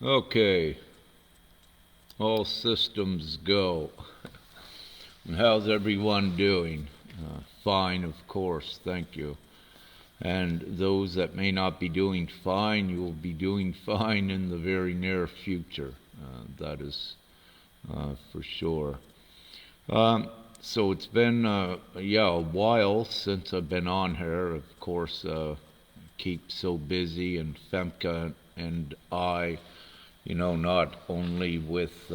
Okay, all systems go. And how's everyone doing? Fine, of course, thank you. And those that may not be doing fine, you will be doing fine in the very near future. That is for sure. So it's been, a while since I've been on here. Of course, keep so busy, and Femke and I, not only with,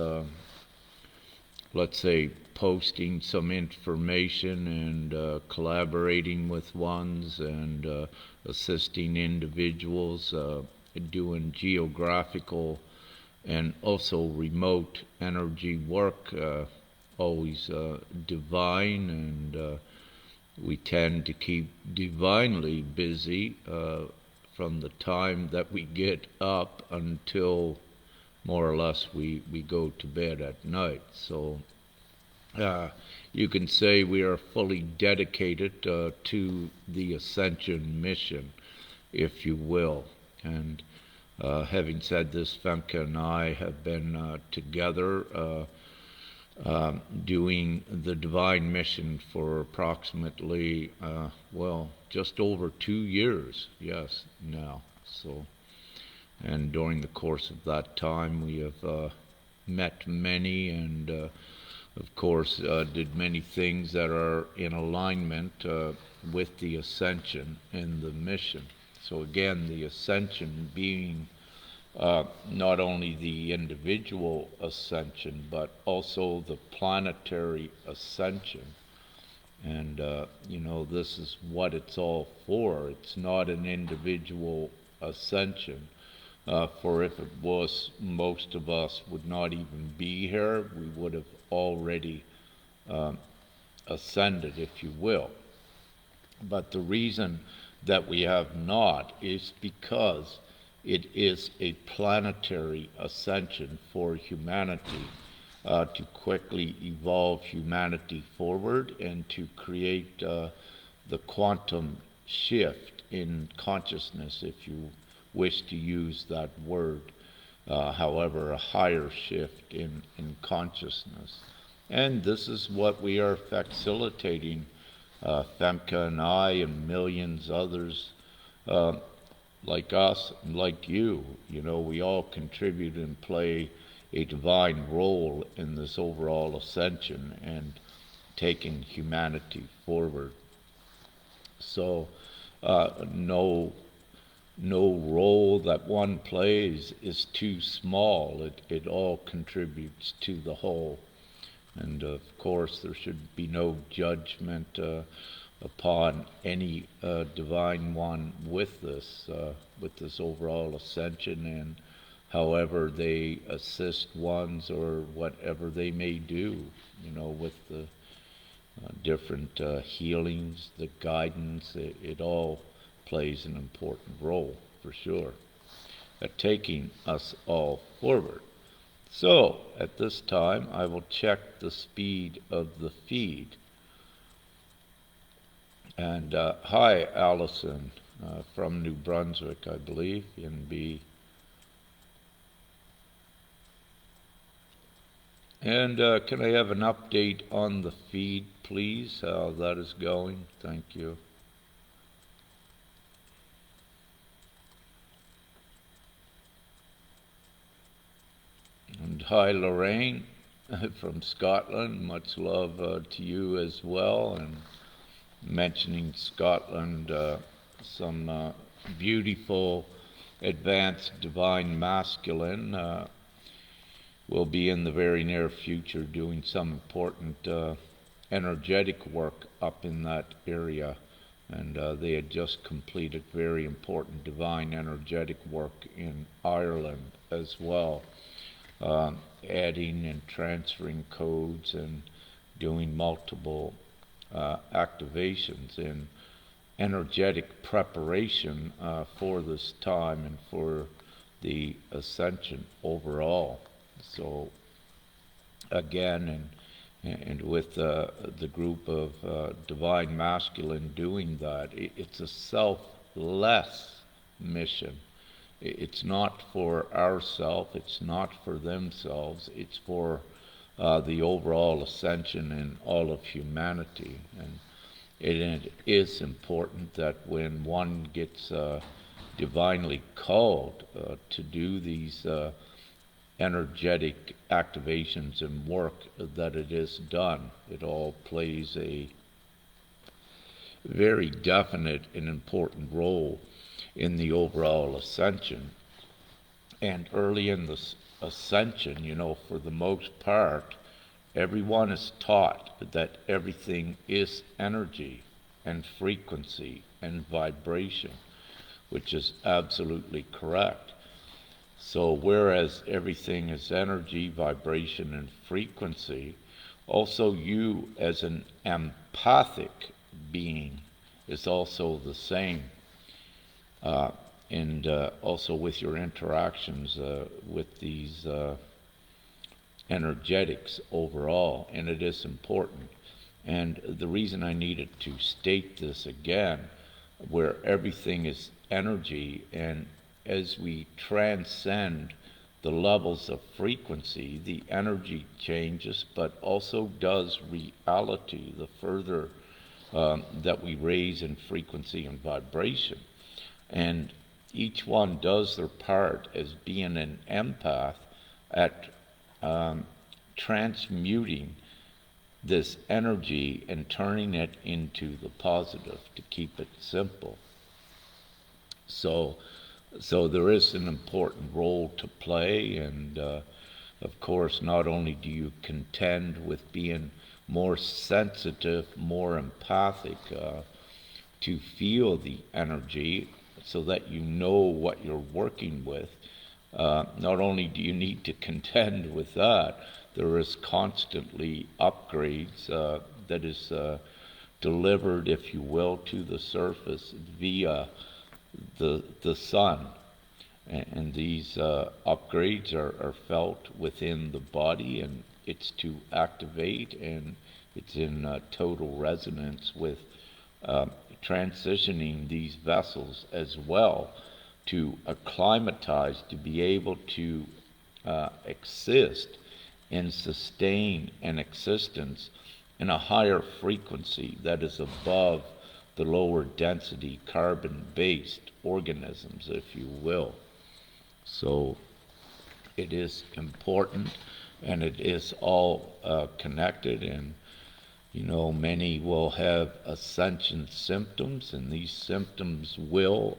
let's say, posting some information and collaborating with ones and assisting individuals, doing geographical and also remote energy work, always divine, and we tend to keep divinely busy from the time that we get up until more or less we go to bed at night. So you can say we are fully dedicated to the Ascension mission, if you will. And having said this, Femke and I have been together doing the divine mission for approximately, just over 2 years, yes, now. So, and during the course of that time, we have met many, and of course, did many things that are in alignment with the Ascension and the mission. So again, the Ascension being not only the individual ascension, but also the planetary ascension. And, this is what it's all for. It's not an individual ascension. For if it was, most of us would not even be here. We would have already ascended, if you will. But the reason that we have not is because it is a planetary ascension for humanity, to quickly evolve humanity forward and to create the quantum shift in consciousness, if you wish to use that word. However, a higher shift in consciousness. And this is what we are facilitating, Femke and I and millions others like us and like you. We all contribute and play a divine role in this overall ascension and taking humanity forward. So no role that one plays is too small. It all contributes to the whole. And of course, there should be no judgment upon any divine one with this overall ascension, and however they assist ones or whatever they may do, with the different healings, the guidance. It all plays an important role for sure at taking us all forward. So at this time I will check the speed of the feed. And hi, Allison, from New Brunswick, I believe, NB. And can I have an update on the feed, please, how that is going? Thank you. And hi, Lorraine, from Scotland. Much love to you as well. And mentioning Scotland, some beautiful advanced divine masculine will be in the very near future doing some important energetic work up in that area. And they had just completed very important divine energetic work in Ireland as well, adding and transferring codes and doing multiple activations in energetic preparation for this time and for the ascension overall. So again, and with the group of divine masculine doing that, it's a selfless mission. It's not for ourself, it's not for themselves, it's for the overall ascension in all of humanity. And it is important that when one gets divinely called to do these energetic activations and work, that it is done. It all plays a very definite and important role in the overall ascension. And early in the ascension, for the most part, everyone is taught that everything is energy and frequency and vibration, which is absolutely correct. So whereas everything is energy, vibration, and frequency, also you as an empathic being is also the same. And also with your interactions with these energetics overall, and it is important. And the reason I needed to state this again, where everything is energy, and as we transcend the levels of frequency, the energy changes, but also does reality the further that we raise in frequency and vibration. And each one does their part as being an empath at transmuting this energy and turning it into the positive, to keep it simple. So there is an important role to play, and of course, not only do you contend with being more sensitive, more empathic, to feel the energy so that you know what you're working with. Not only do you need to contend with that, there is constantly upgrades that is delivered, if you will, to the surface via the sun. And these upgrades are felt within the body, and it's to activate, and it's in total resonance with transitioning these vessels as well to acclimatize, to be able to exist and sustain an existence in a higher frequency that is above the lower density carbon-based organisms, if you will. So it is important, and it is all connected. And many will have ascension symptoms, and these symptoms will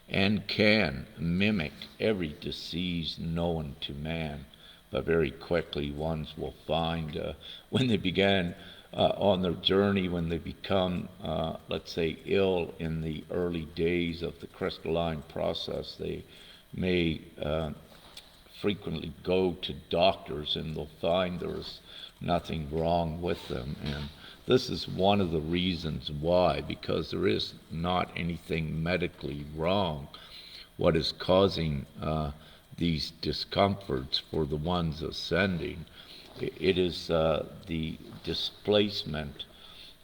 and can mimic every disease known to man. But very quickly ones will find when they began on their journey, when they become, let's say, ill in the early days of the crystalline process, they may frequently go to doctors, and they'll find there's nothing wrong with them. And this is one of the reasons why, because there is not anything medically wrong. What is causing these discomforts for the ones ascending, it is the displacement,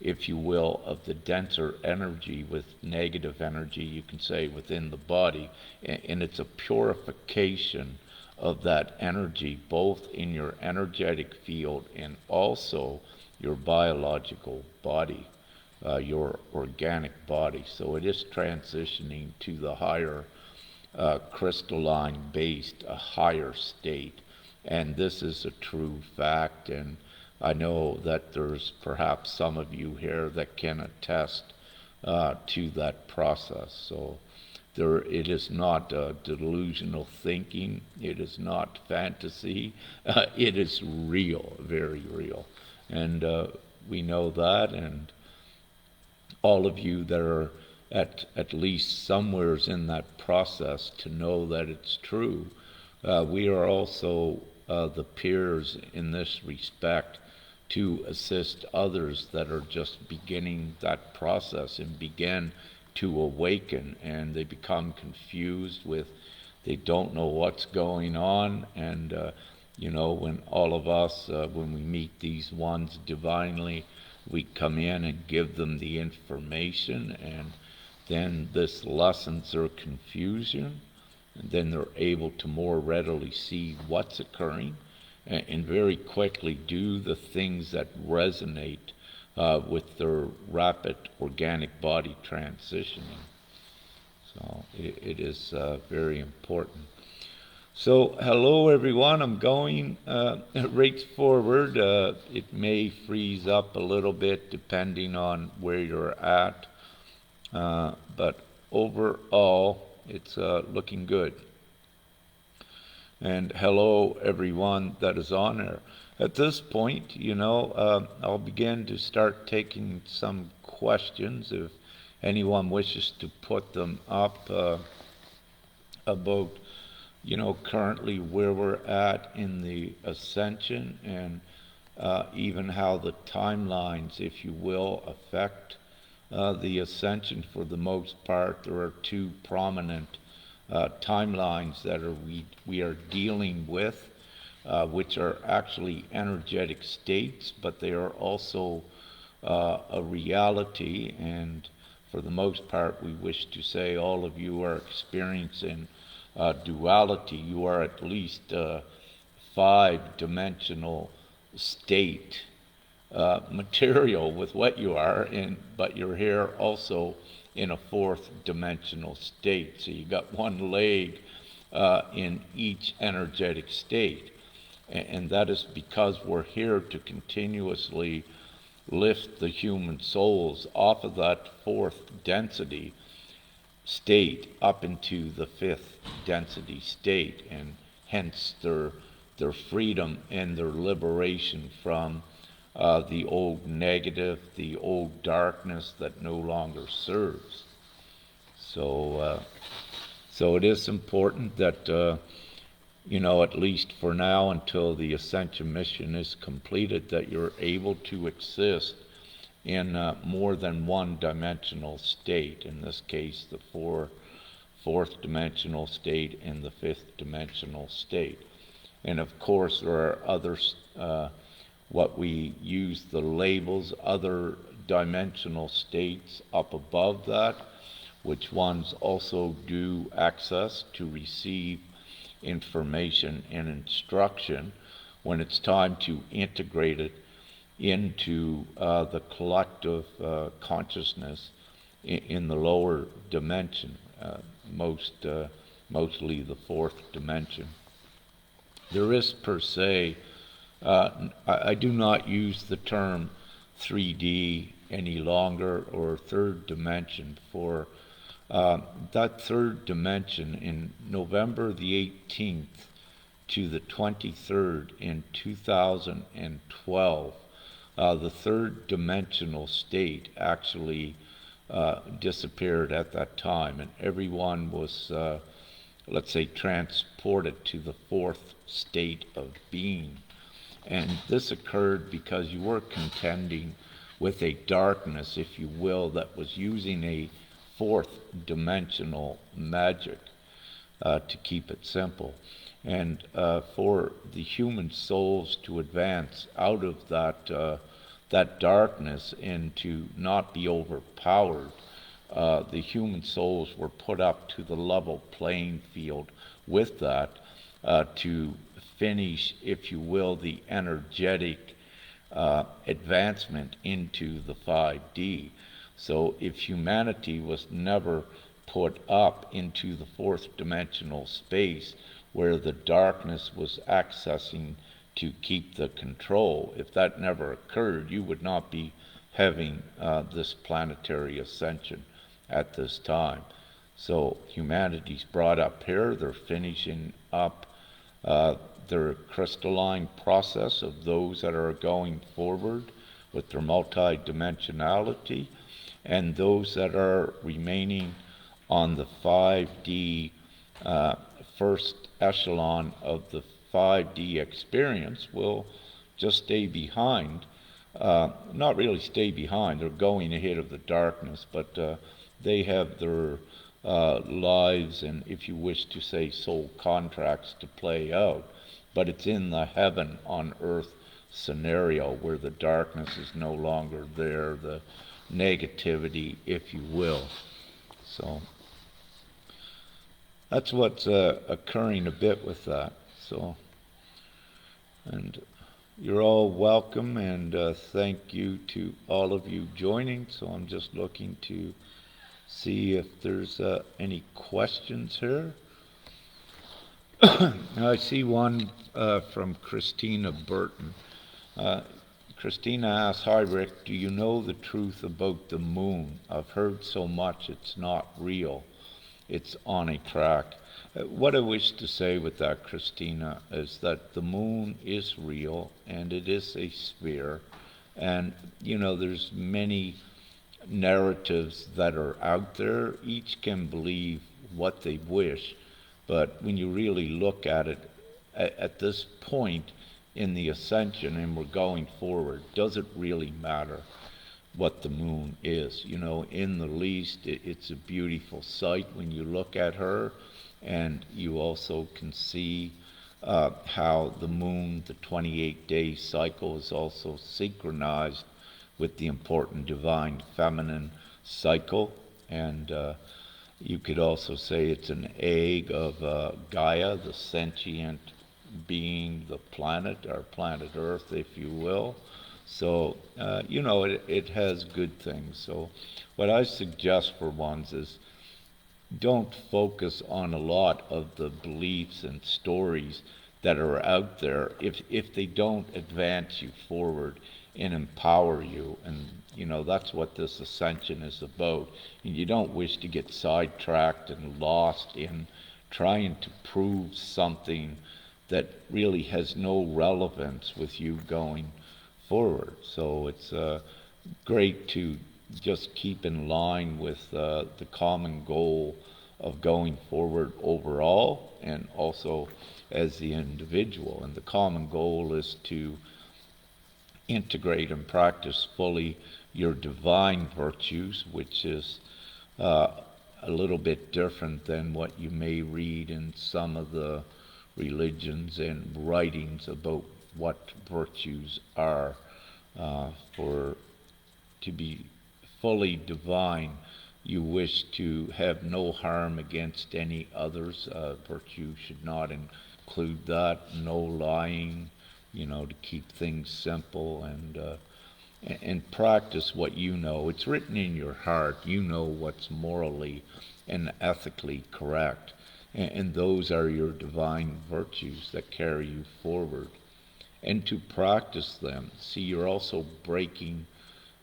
if you will, of the denser energy with negative energy, you can say, within the body. And it's a purification of that energy, both in your energetic field and also your biological body, your organic body. So it is transitioning to the higher crystalline based, a higher state. And this is a true fact, and I know that there's perhaps some of you here that can attest to that process. So it is not delusional thinking, it is not fantasy, it is real, very real. And we know that, and all of you that are at least somewheres in that process to know that it's true. We are also the peers in this respect to assist others that are just beginning that process and begin to awaken, and they become confused with, they don't know what's going on. And when all of us, when we meet these ones divinely, we come in and give them the information, and then this lessens their confusion, and then they're able to more readily see what's occurring and very quickly do the things that resonate with their rapid organic body transitioning. So it is very important. So hello everyone, I'm going right forward. It may freeze up a little bit depending on where you're at, but overall it's looking good. And hello everyone that is on there. At this point, I'll begin to start taking some questions if anyone wishes to put them up about currently where we're at in the Ascension, and even how the timelines, if you will, affect the Ascension. For the most part, there are two prominent timelines that we are dealing with, which are actually energetic states, but they are also a reality. And for the most part, we wish to say all of you are experiencing duality. You are at least a 5-dimensional state material with what you are, but you're here also in a 4th-dimensional state. So you got one leg in each energetic state. And that is because we're here to continuously lift the human souls off of that 4th density state up into the 5th density state, and hence their freedom and their liberation from the old negative, the old darkness that no longer serves. So it is important that at least for now, until the Ascension mission is completed, that you're able to exist in more than one dimensional state. In this case, the 4th dimensional state and the 5th dimensional state. And of course, there are others, what we use the labels, other dimensional states up above that, which ones also do access to receive information and instruction when it's time to integrate it into the collective consciousness in the lower dimension, mostly the 4th dimension. There is per se, I do not use the term 3D any longer, or 3rd dimension, for that 3rd dimension in November the 18th to the 23rd in 2012, the 3rd dimensional state actually disappeared at that time, and everyone was, let's say, transported to the 4th state of being. And this occurred because you were contending with a darkness, if you will, that was using a 4th dimensional magic, to keep it simple. And for the human souls to advance out of that darkness and to not be overpowered, the human souls were put up to the level playing field with that, to finish, if you will, the energetic advancement into the 5D. So if humanity was never put up into the 4th dimensional space where the darkness was accessing to keep the control, if that never occurred, you would not be having this planetary ascension at this time. So humanity's brought up here, they're finishing up their crystalline process of those that are going forward with their multidimensionality, and those that are remaining on the 5D first echelon of the 5D experience will just stay behind. Not really stay behind, they're going ahead of the darkness, but they have their lives and, if you wish to say, soul contracts to play out. But it's in the heaven on earth scenario where the darkness is no longer there, the negativity, if you will. So that's what's occurring a bit with that. So, and you're all welcome, and thank you to all of you joining. So I'm just looking to see if there's any questions here. I see one from Christina Burton. Christina asks, "Hi Rick, do you know the truth about the moon? I've heard so much it's not real. It's on a track." What I wish to say with that, Christina, is that the moon is real and it is a sphere. And, there's many narratives that are out there. Each can believe what they wish. But when you really look at it, at this point in the ascension and we're going forward, does it really matter what the moon is? In the least, it's a beautiful sight when you look at her, and you also can see how the moon, the 28-day cycle, is also synchronized with the important divine feminine cycle. And you could also say it's an egg of Gaia, the sentient being, the planet, our planet Earth, if you will. So, it has good things. So what I suggest for ones is don't focus on a lot of the beliefs and stories that are out there if they don't advance you forward and empower you. And, that's what this ascension is about. And you don't wish to get sidetracked and lost in trying to prove something that really has no relevance with you going forward. So it's great to just keep in line with the common goal of going forward overall and also as the individual. And the common goal is to integrate and practice fully your divine virtues, which is a little bit different than what you may read in some of the religions and writings about what virtues are. For to be fully divine, you wish to have no harm against any others. Virtue should not include that. No lying, to keep things simple, and practice what you know. It's written in your heart. You know what's morally and ethically correct. And those are your divine virtues that carry you forward. And to practice them, see, you're also breaking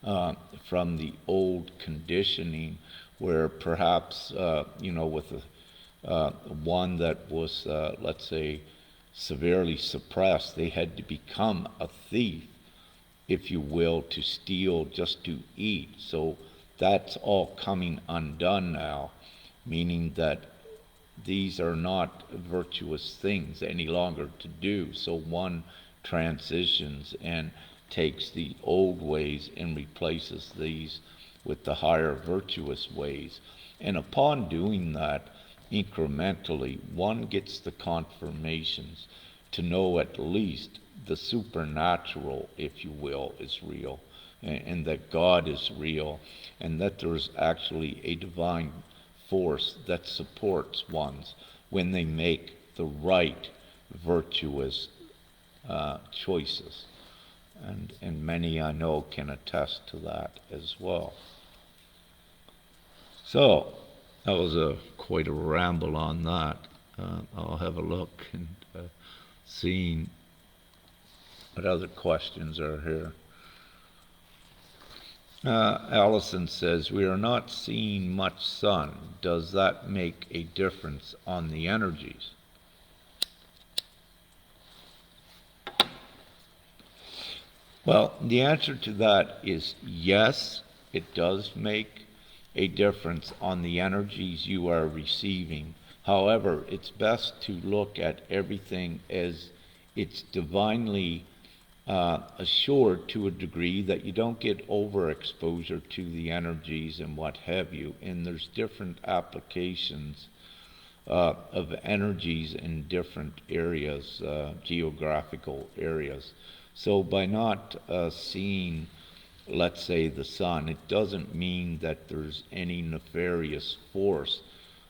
from the old conditioning where perhaps, with one that was, let's say, severely suppressed, they had to become a thief, if you will, to steal just to eat. So that's all coming undone now, meaning that these are not virtuous things any longer to do. So one transitions and takes the old ways and replaces these with the higher virtuous ways. And upon doing that, incrementally, one gets the confirmations to know at least the supernatural, if you will, is real, and that God is real, and that there's actually a divine force that supports ones when they make the right virtuous choices. And many I know can attest to that as well. So that was quite a ramble on that. I'll have a look and see what other questions are here. Allison says, "We are not seeing much sun. Does that make a difference on the energies?" Well, the answer to that is yes, it does make a difference on the energies you are receiving. However, it's best to look at everything as it's divinely assured to a degree that you don't get overexposure to the energies and what have you. And there's different applications of energies in different areas, geographical areas. So by not seeing, let's say, the sun, it doesn't mean that there's any nefarious force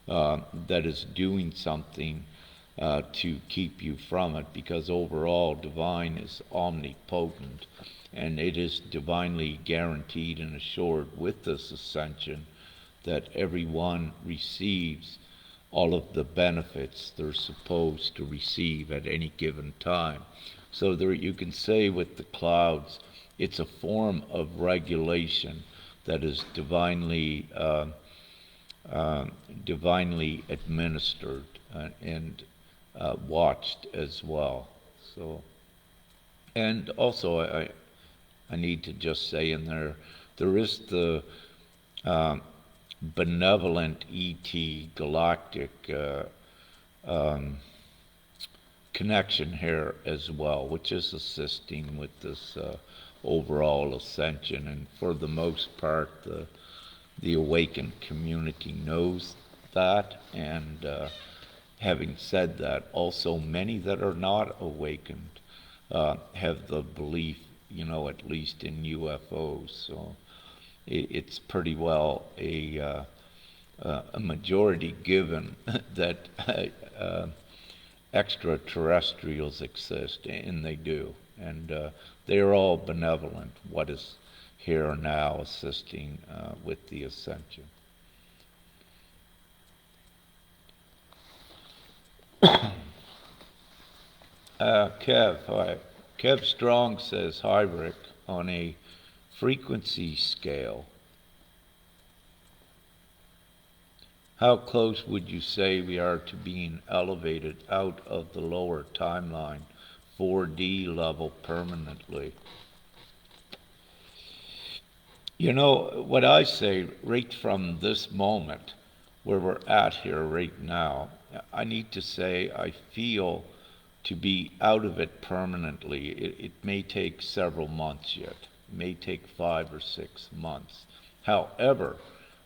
that is doing something to keep you from it, because overall divine is omnipotent, and it is divinely guaranteed and assured with this ascension that everyone receives all of the benefits they're supposed to receive at any given time. So there, you can say with the clouds, it's a form of regulation that is divinely administered and watched as well. So, and also I need to just say in there is the benevolent ET Galactic connection here as well, which is assisting with this overall ascension. And for the most part, the awakened community knows that. And having said that, also many that are not awakened have the belief, at least in UFOs. So it's pretty well a majority given that extraterrestrials exist, and they do. And they are all benevolent, what is here now assisting with the ascension. Kev Strong says, hi Rick, on a frequency scale, how close would you say we are to being elevated out of the lower timeline, 4D level permanently? What I say right from this moment, where we're at here right now, I need to say I feel to be out of it permanently. It may take several months yet. It may take 5 or 6 months. However,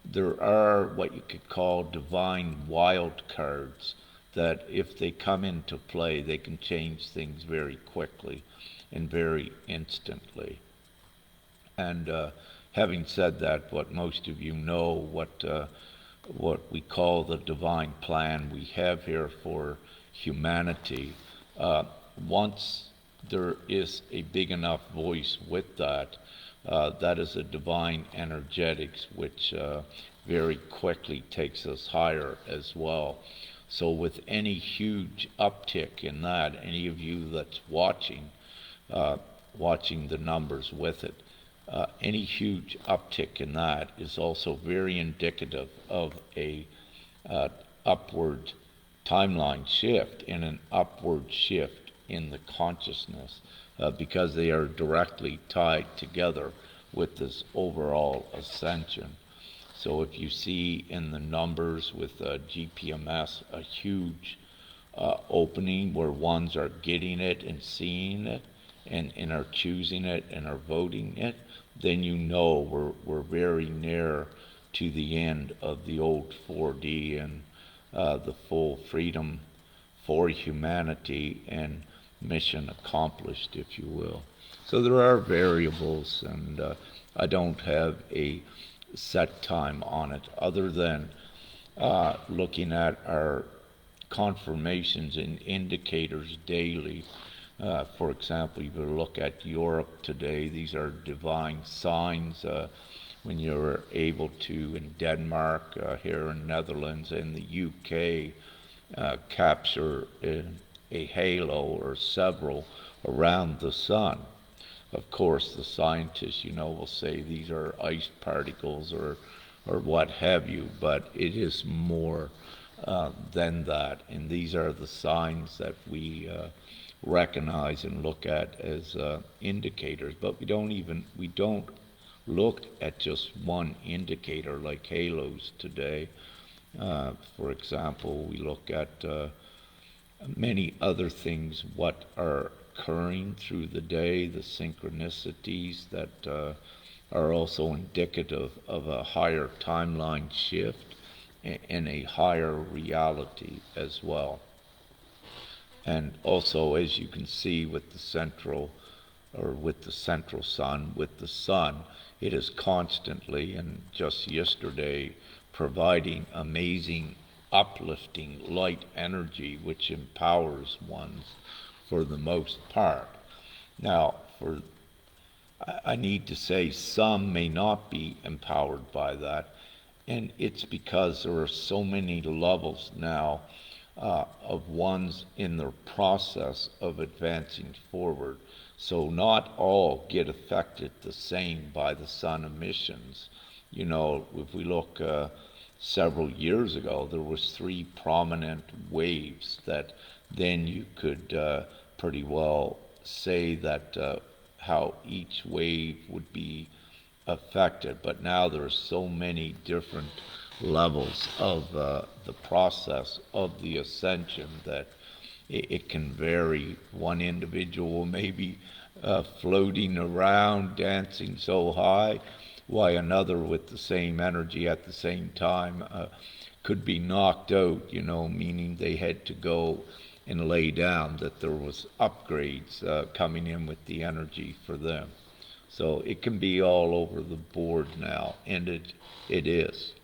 there are what you could call divine wild cards that if they come into play, they can change things very quickly and very instantly. And having said that, what most of you know, what we call the divine plan we have here for humanity, once there is a big enough voice with that, that is a divine energetics which very quickly takes us higher as well. So with any huge uptick in that, any of you that's watching the numbers with it, any huge uptick in that is also very indicative of a upward timeline shift and an upward shift in the consciousness, because they are directly tied together with this overall ascension. So if you see in the numbers with GPMS a huge opening where ones are getting it and seeing it and are choosing it and are voting it, then you know we're very near to the end of the old 4D and the full freedom for humanity and mission accomplished, if you will. So there are variables, and I don't have a set time on it other than looking at our confirmations and indicators daily. For example, you look at Europe today, these are divine signs. When you're able to, in Denmark, here in Netherlands, and the UK, capture a halo or several around the sun. Of course, the scientists, will say these are ice particles or what have you, but it is more than that. And these are the signs that we recognize and look at as indicators. But we don't look at just one indicator like halos today. For example, we look at many other things, what are occurring through the day, the synchronicities that are also indicative of a higher timeline shift and a higher reality as well. And also, as you can see with the central sun, with the sun, it is constantly, and just yesterday, providing amazing uplifting light energy which empowers ones for the most part. Now, I need to say some may not be empowered by that, and it's because there are so many levels now of ones in their process of advancing forward. So not all get affected the same by the sun emissions. You know, if we look several years ago, there was 3 prominent waves that then you could pretty well say that how each wave would be affected. But now there's so many different levels of the process of the ascension that it can vary. One individual may be floating around, dancing so high, while another with the same energy at the same time could be knocked out, you know, meaning they had to go and lay down, that there was upgrades coming in with the energy for them. So it can be all over the board now, and it is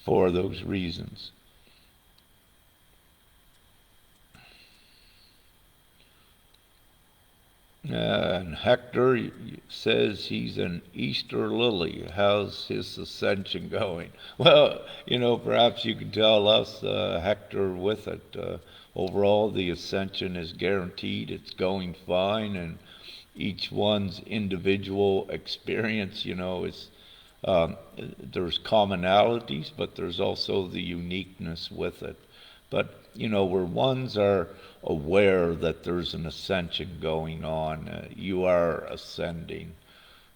for those reasons. And Hector says he's an Easter lily. How's his ascension going? Well, you know, perhaps you can tell us, Hector, with it. Overall, the ascension is guaranteed. It's going fine, and each one's individual experience, you know, is there's commonalities, but there's also the uniqueness with it. But, you know, where ones are aware that there's an ascension going on, you are ascending.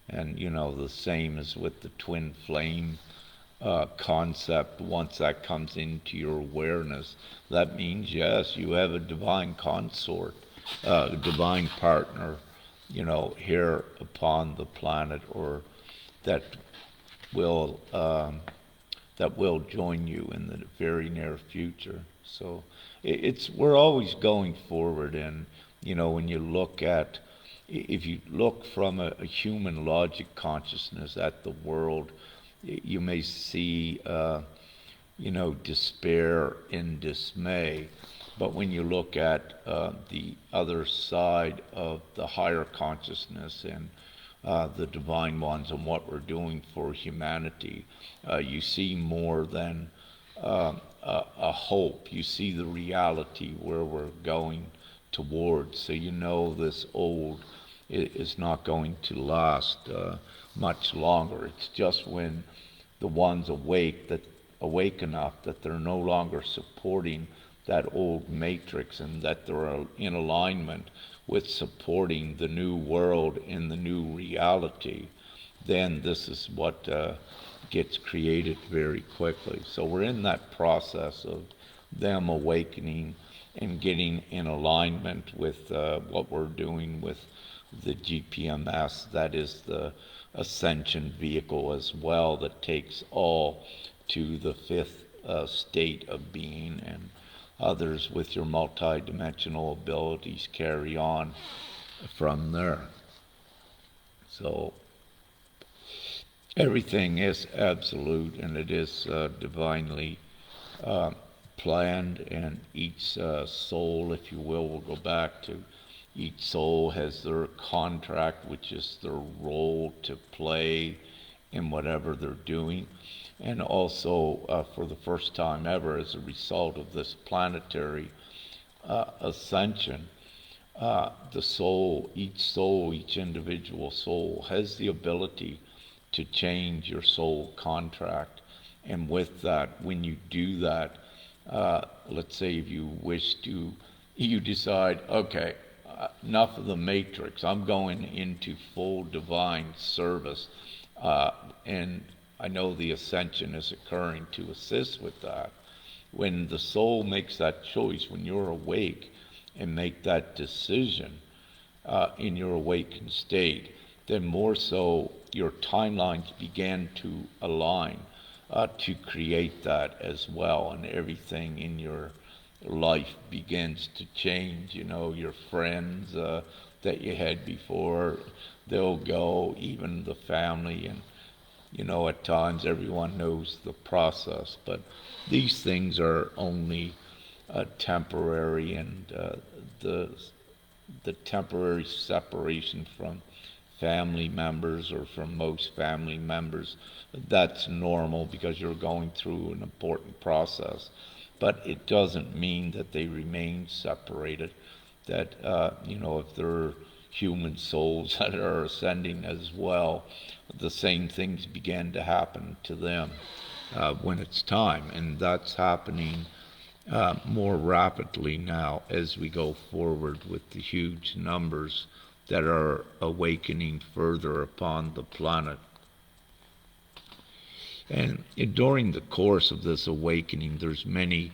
And, you know, the same as with the twin flame concept. Once that comes into your awareness, that means, yes, you have a divine consort, a divine partner, you know, here upon the planet, or that will join you in the very near future. So we're always going forward, and you know, when you look at, if you look from a human logic consciousness at the world, you may see you know, despair and dismay. But when you look at the other side of the higher consciousness and the divine ones and what we're doing for humanity, you see more than a hope. You see the reality where we're going towards. So you know this old is not going to last much longer. It's just when the ones awake enough that they're no longer supporting that old matrix, and that they're in alignment with supporting the new world in the new reality, then this is what gets created very quickly. So we're in that process of them awakening and getting in alignment with what we're doing with the GPMS, that is the Ascension vehicle as well, that takes all to the 5th state of being, and others with your multi-dimensional abilities carry on from there. So everything is absolute, and it is divinely planned, and each soul, if you will go back to each soul has their contract, which is their role to play in whatever they're doing. And also, for the first time ever, as a result of this planetary ascension, the soul, each individual soul has the ability to change your soul contract. And with that, when you do that, let's say if you wish to, you decide, okay, enough of the matrix, I'm going into full divine service, and I know the ascension is occurring to assist with that. When the soul makes that choice, when you're awake and make that decision in your awakened state, then more so your timelines began to align to create that as well, and everything in your life begins to change. You know, your friends that you had before, they'll go, even the family, and At times everyone knows the process, but these things are only temporary, and the the temporary separation from family members, or from most family members, that's normal because you're going through an important process. But it doesn't mean that they remain separated. That, if they're human souls that are ascending as well, the same things begin to happen to them when it's time. And that's happening more rapidly now as we go forward with the huge numbers that are awakening further upon the planet. And during the course of this awakening, there's many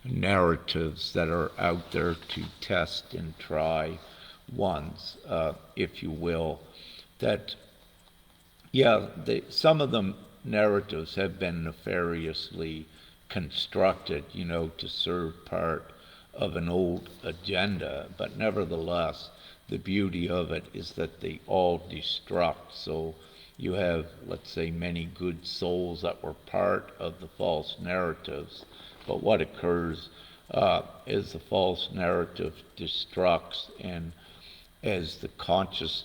narratives that are out there to test and try ones, if you will, that, yeah, some of them narratives have been nefariously constructed, to serve part of an old agenda, but nevertheless, the beauty of it is that they all destruct. So you have, let's say, many good souls that were part of the false narratives, but what occurs is the false narrative destructs, and as the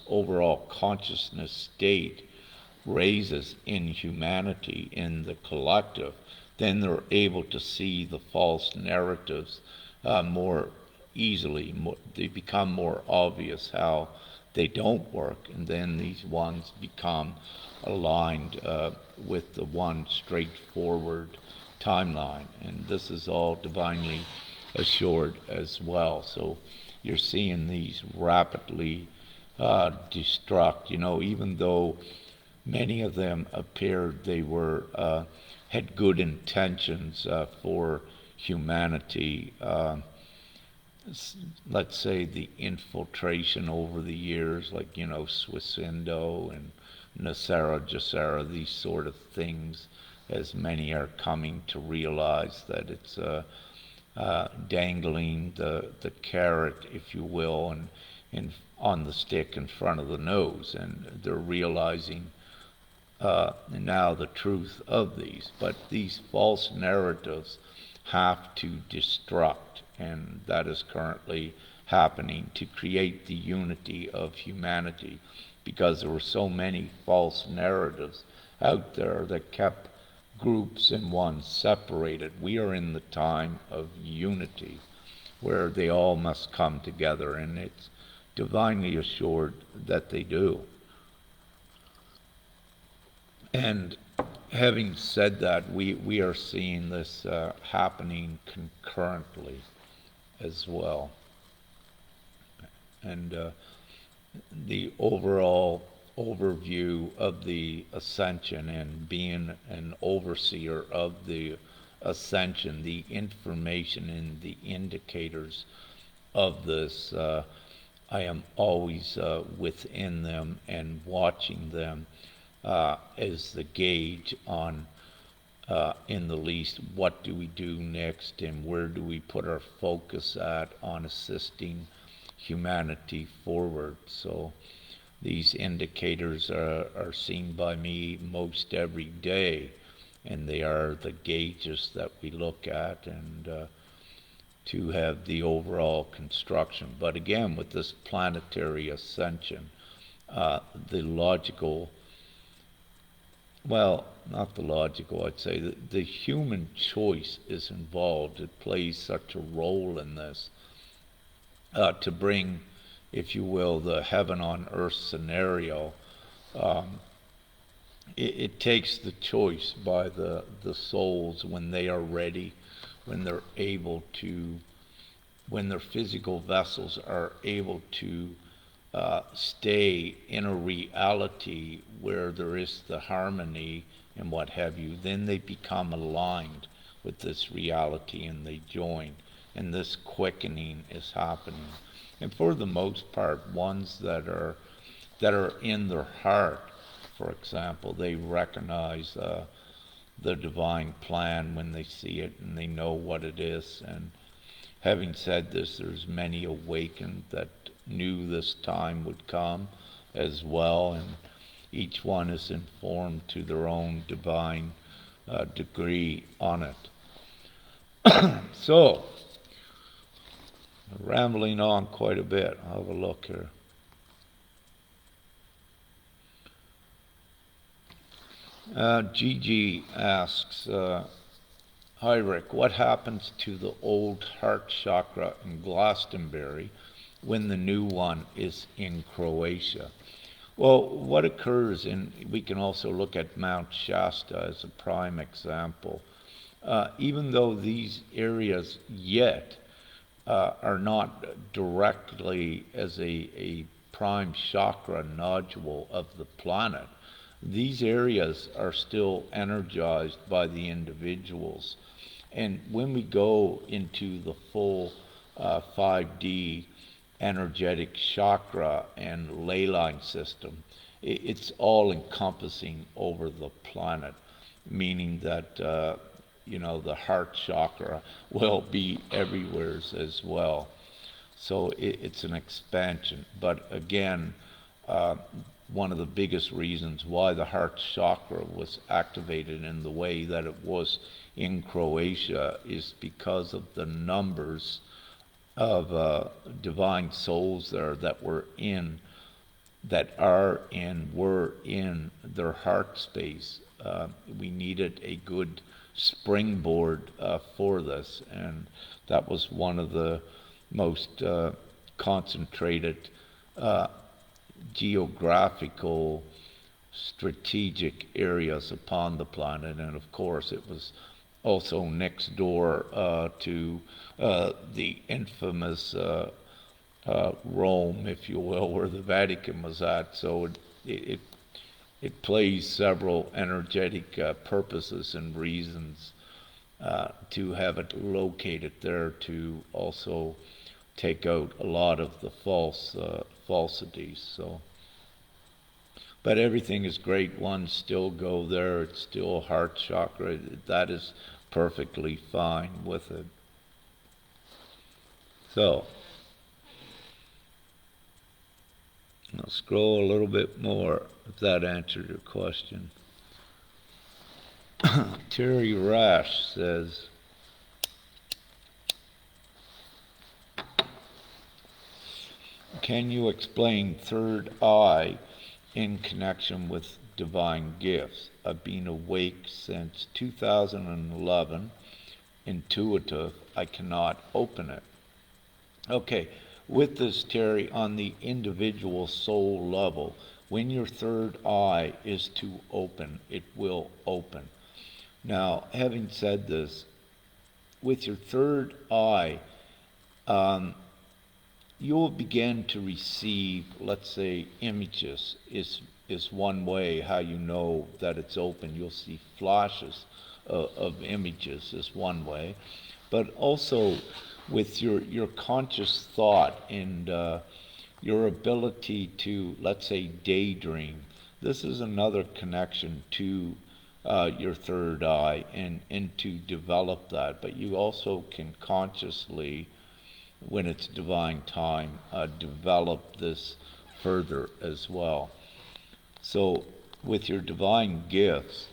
overall consciousness state raises in humanity, in the collective, then they're able to see the false narratives more easily. They become more obvious how they don't work, and then these ones become aligned with the one straightforward timeline. And this is all divinely assured as well. So you're seeing these rapidly destruct, even though many of them appeared they had good intentions for humanity. Let's say the infiltration over the years, like, Swisindo and Nasara Jasara, these sort of things, as many are coming to realize that it's dangling the carrot, if you will, and on the stick in front of the nose, and they're realizing now the truth of these. But these false narratives have to destruct, and that is currently happening to create the unity of humanity, because there were so many false narratives out there that kept groups and ones separated. We are in the time of unity where they all must come together, and it's divinely assured that they do. And having said that, we are seeing this happening concurrently as well. And the overall overview of the Ascension, and being an overseer of the Ascension, the information and the indicators of this, I am always within them and watching them as the gauge on, in the least, what do we do next, and where do we put our focus at on assisting humanity forward. So these indicators are seen by me most every day, and they are the gauges that we look at, and to have the overall construction. But again, with this planetary ascension, the logical, well, not the logical, I'd say the human choice is involved. It plays such a role in this to bring, if you will, the heaven on earth scenario. It takes the choice by the souls when they are ready, when they're able to, when their physical vessels are able to stay in a reality where there is the harmony and what have you, then they become aligned with this reality and they join, and this quickening is happening. And for the most part, ones that are in their heart, for example, they recognize the divine plan when they see it, and they know what it is. And having said this, there's many awakened that knew this time would come as well, and Each one is informed to their own divine degree on it. So, rambling on quite a bit. I'll have a look here. Gigi asks, hi Rick, what happens to the old heart chakra in Glastonbury when the new one is in Croatia? Well, what occurs, and we can also look at Mount Shasta as a prime example, even though these areas yet are not directly as a prime chakra nodule of the planet, these areas are still energized by the individuals. And when we go into the full 5D energetic chakra and ley line system, it's all encompassing over the planet, meaning that the heart chakra will be everywhere as well. So it's an expansion. But again, one of the biggest reasons why the heart chakra was activated in the way that it was in Croatia is because of the numbers of divine souls there that were in their heart space. We needed a good springboard for this, and that was one of the most concentrated geographical strategic areas upon the planet. And of course it was also next door to the infamous Rome, if you will, where the Vatican was at. So it plays several energetic purposes and reasons to have it located there, to also take out a lot of the falsities. So, but everything is great. Ones still go there. It's still heart chakra. That is perfectly fine with it. So, I'll scroll a little bit more if that answered your question. Terry Rash says, can you explain third eye in connection with divine gifts? I've been awake since 2011, intuitive, I cannot open it. Okay, with this, Terry, on the individual soul level, when your third eye is to open, it will open. Now, having said this, with your third eye, you'll begin to receive, let's say, images is one way how you know that it's open. You'll see flashes of images is one way. But also with your conscious thought and your ability to, let's say, daydream, this is another connection to your third eye and to develop that. But you also can consciously, when it's divine time, develop this further as well. So with your divine gifts,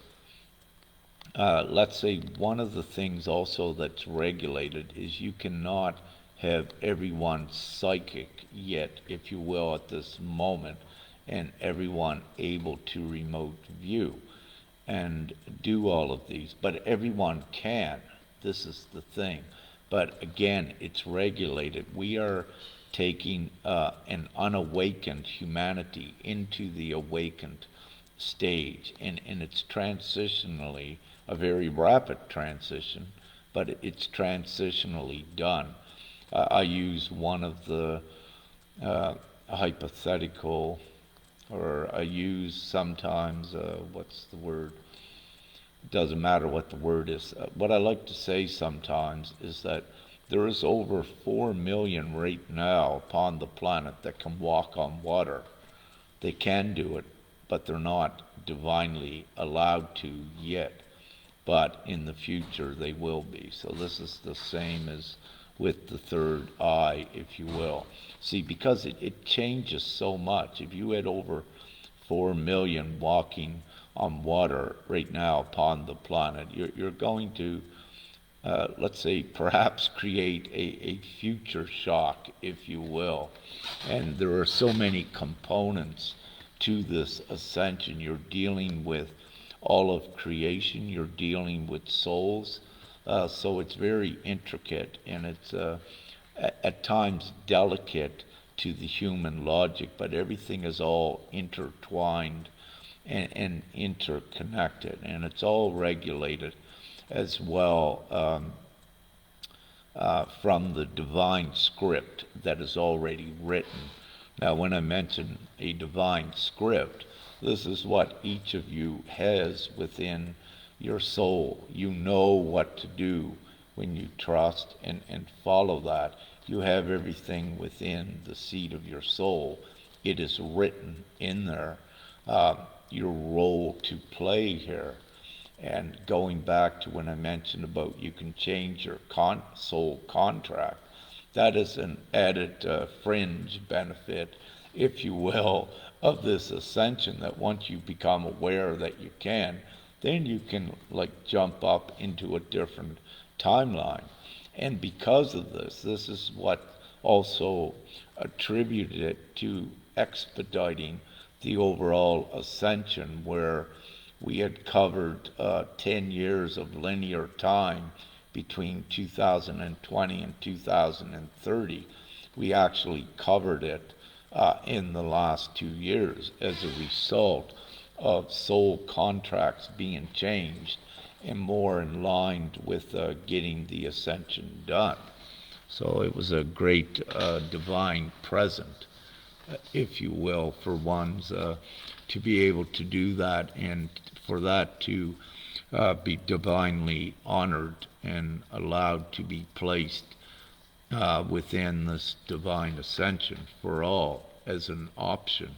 let's say one of the things also that's regulated is you cannot have everyone psychic yet, if you will, at this moment, and everyone able to remote view and do all of these. But everyone can. This is the thing. But again, it's regulated. We are taking an unawakened humanity into the awakened stage, and it's transitionally a very rapid transition, but it's transitionally done. I use one of the hypothetical, or I use sometimes, what's the word? It doesn't matter what the word is. What I like to say sometimes is that there is over 4 million right now upon the planet that can walk on water. They can do it, but they're not divinely allowed to yet. But in the future they will be. So this is the same as with the third eye, if you will. See, because it changes so much. If you had over 4 million walking on water right now upon the planet. You're going to, let's say, perhaps create a future shock, if you will. And there are so many components to this ascension. You're dealing with all of creation, you're dealing with souls. So it's very intricate, and it's at times delicate to the human logic, but everything is all intertwined and interconnected, and it's all regulated as well from the divine script that is already written. Now, when I mention a divine script, this is what each of you has within your soul. You know what to do when you trust and follow that. You have everything within the seat of your soul. It is written in there, your role to play here. And going back to when I mentioned about you can change your soul contract, that is an added fringe benefit, if you will, of this ascension, that once you become aware that you can, then you can like jump up into a different timeline. And because of this is what also attributed it to expediting the overall ascension, where we had covered 10 years of linear time between 2020 and 2030. We actually covered it in the last 2 years as a result of soul contracts being changed and more in line with getting the ascension done. So it was a great divine present, if you will, for ones to be able to do that, and for that to be divinely honored and allowed to be placed within this divine ascension for all as an option.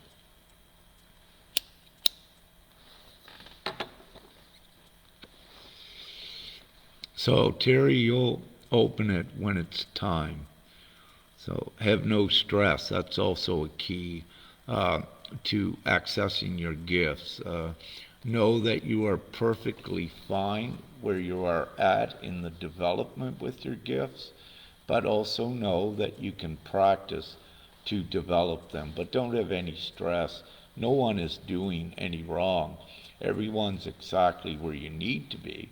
So, Terry, you'll open it when it's time. So, have no stress. That's also a key to accessing your gifts. Know that you are perfectly fine where you are at in the development with your gifts, but also know that you can practice to develop them. But don't have any stress. No one is doing any wrong. Everyone's exactly where you need to be.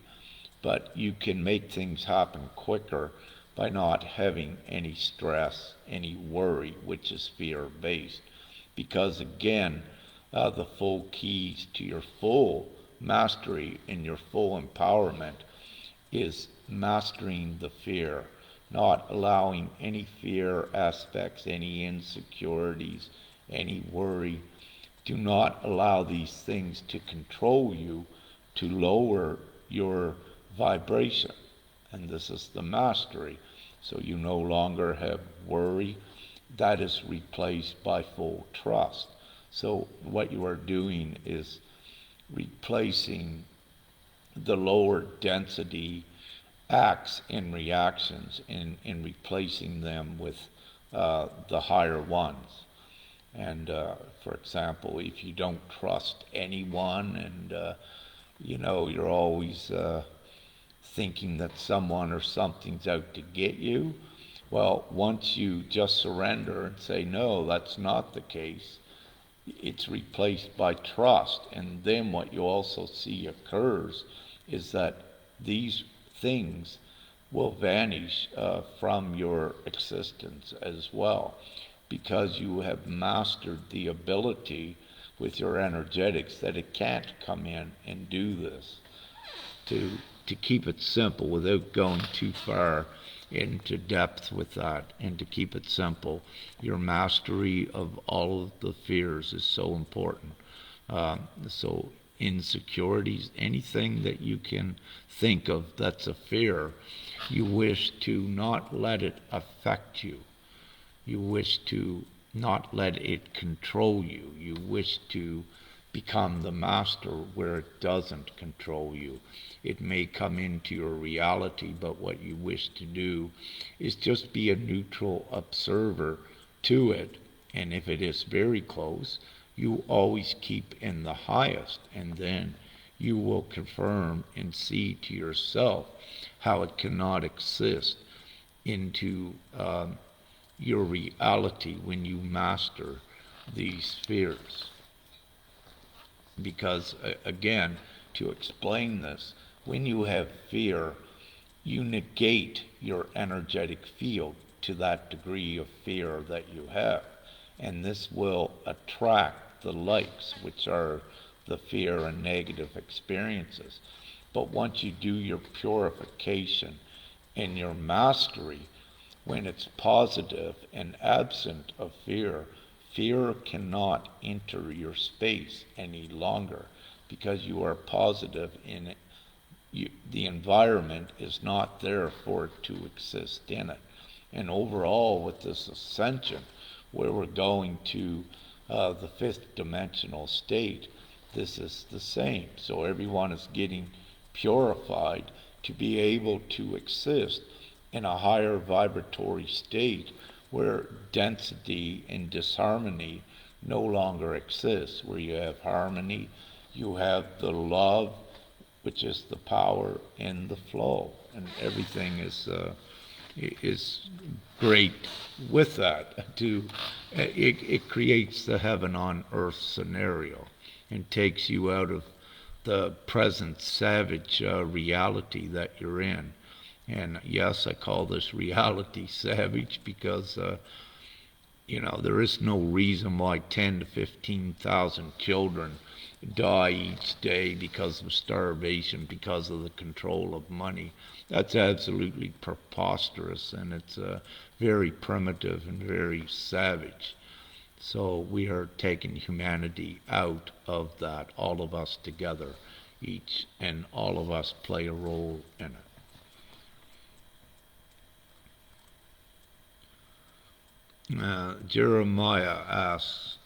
But you can make things happen quicker by not having any stress, any worry, which is fear-based. Because again, the full keys to your full mastery and your full empowerment is mastering the fear, not allowing any fear aspects, any insecurities, any worry. Do not allow these things to control you, to lower your vibration. And this is the mastery. So you no longer have worry. That is replaced by full trust. So what you are doing is replacing the lower density acts and reactions and replacing them with the higher ones. And for example, if you don't trust anyone and you're always thinking that someone or something's out to get you, well, once you just surrender and say, no, that's not the case, it's replaced by trust. And then what you also see occurs is that these things will vanish from your existence as well, because you have mastered the ability with your energetics that it can't come in and do this. To keep it simple without going too far into depth with that, and to keep it simple, your mastery of all of the fears is so important. So insecurities, anything that you can think of that's a fear, you wish to not let it affect you. You wish to not let it control you. You wish to become the master where it doesn't control you. It may come into your reality, but what you wish to do is just be a neutral observer to it. And if it is very close, you always keep in the highest, and then you will confirm and see to yourself how it cannot exist into your reality when you master these spheres. Because, again, to explain this, when you have fear, you negate your energetic field to that degree of fear that you have. And this will attract the likes, which are the fear and negative experiences. But once you do your purification and your mastery, when it's positive and absent of fear, fear cannot enter your space any longer because you are positive in it. The environment is not there for it to exist in it. And overall, with this ascension, where we're going to the fifth dimensional state, this is the same. So everyone is getting purified to be able to exist in a higher vibratory state where density and disharmony no longer exists, where you have harmony, you have the love, which is the power and the flow, and everything is great with that. It creates the heaven on earth scenario and takes you out of the present savage reality that you're in. And yes, I call this reality savage because there is no reason why 10 to 15,000 children die each day because of starvation, because of the control of money. That's absolutely preposterous, and it's very primitive and very savage. So we are taking humanity out of that, all of us together, each, and all of us play a role in it. Jeremiah asks,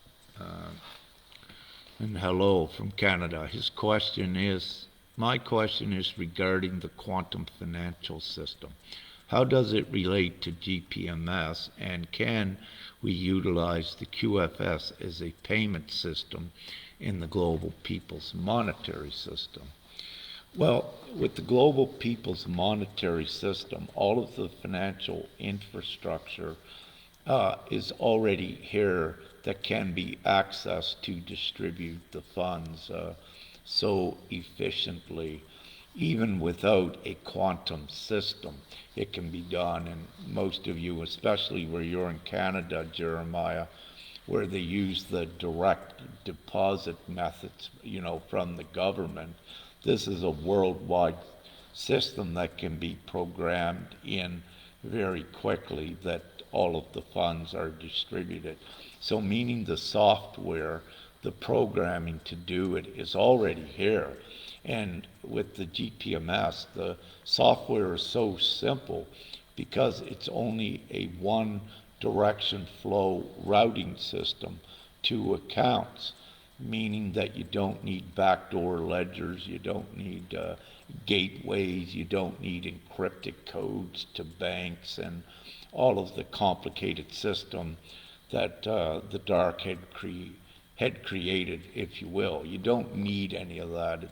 and hello from Canada. My question is regarding the quantum financial system. How does it relate to GPMS, and can we utilize the QFS as a payment system in the global people's monetary system? Well, with the global people's monetary system, all of the financial infrastructure is already here that can be accessed to distribute the funds so efficiently. Even without a quantum system, it can be done. And most of you, especially where you're in Canada, Jeremiah, where they use the direct deposit methods, from the government, this is a worldwide system that can be programmed in very quickly, that all of the funds are distributed. So meaning the software, the programming to do it is already here. And with the GPMS, the software is so simple because it's only a one direction flow routing system to accounts, meaning that you don't need backdoor ledgers, you don't need gateways, you don't need encrypted codes to banks and all of the complicated system that the dark had created, if you will. You don't need any of that.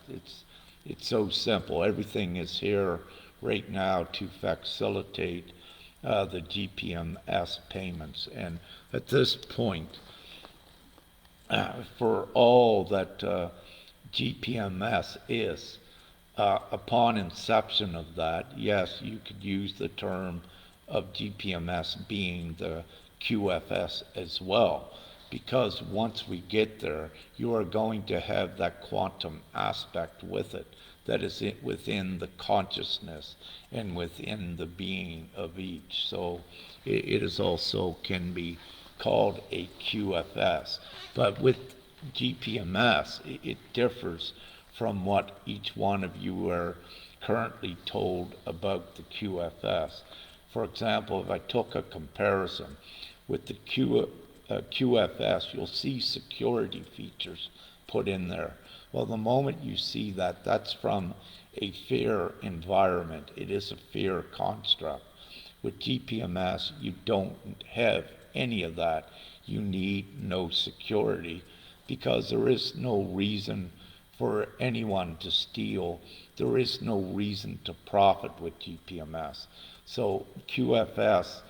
It's so simple. Everything is here right now to facilitate the GPMS payments. And at this point, for all that GPMS is, upon inception of that, yes, you could use the term of GPMS being the QFS as well, because once we get there, you are going to have that quantum aspect with it that is within the consciousness and within the being of each. So it is also can be called a QFS. But with GPMS, it differs from what each one of you are currently told about the QFS. For example, if I took a comparison with the QFS, you'll see security features put in there. Well, the moment you see that, that's from a fear environment. It is a fear construct. With GPMS, you don't have any of that. You need no security because there is no reason for anyone to steal. There is no reason to profit with GPMS. So QFS,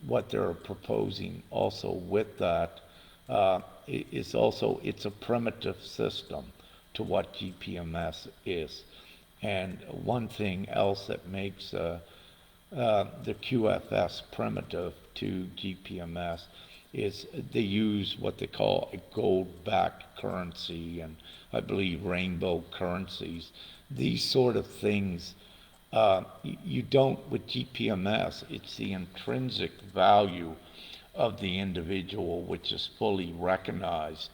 what they're proposing also with that, is also, it's a primitive system to what GPMS is. And one thing else that makes the QFS primitive to GPMS is they use what they call a gold-backed currency, and I believe rainbow currencies. These sort of things, you don't with GPMS. It's the intrinsic value of the individual which is fully recognized,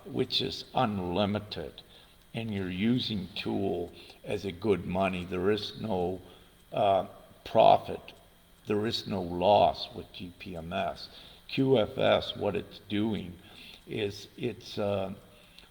which is unlimited, and you're using tool as a good money. There is no profit. There is no loss with GPMS. QFS, what it's doing is it's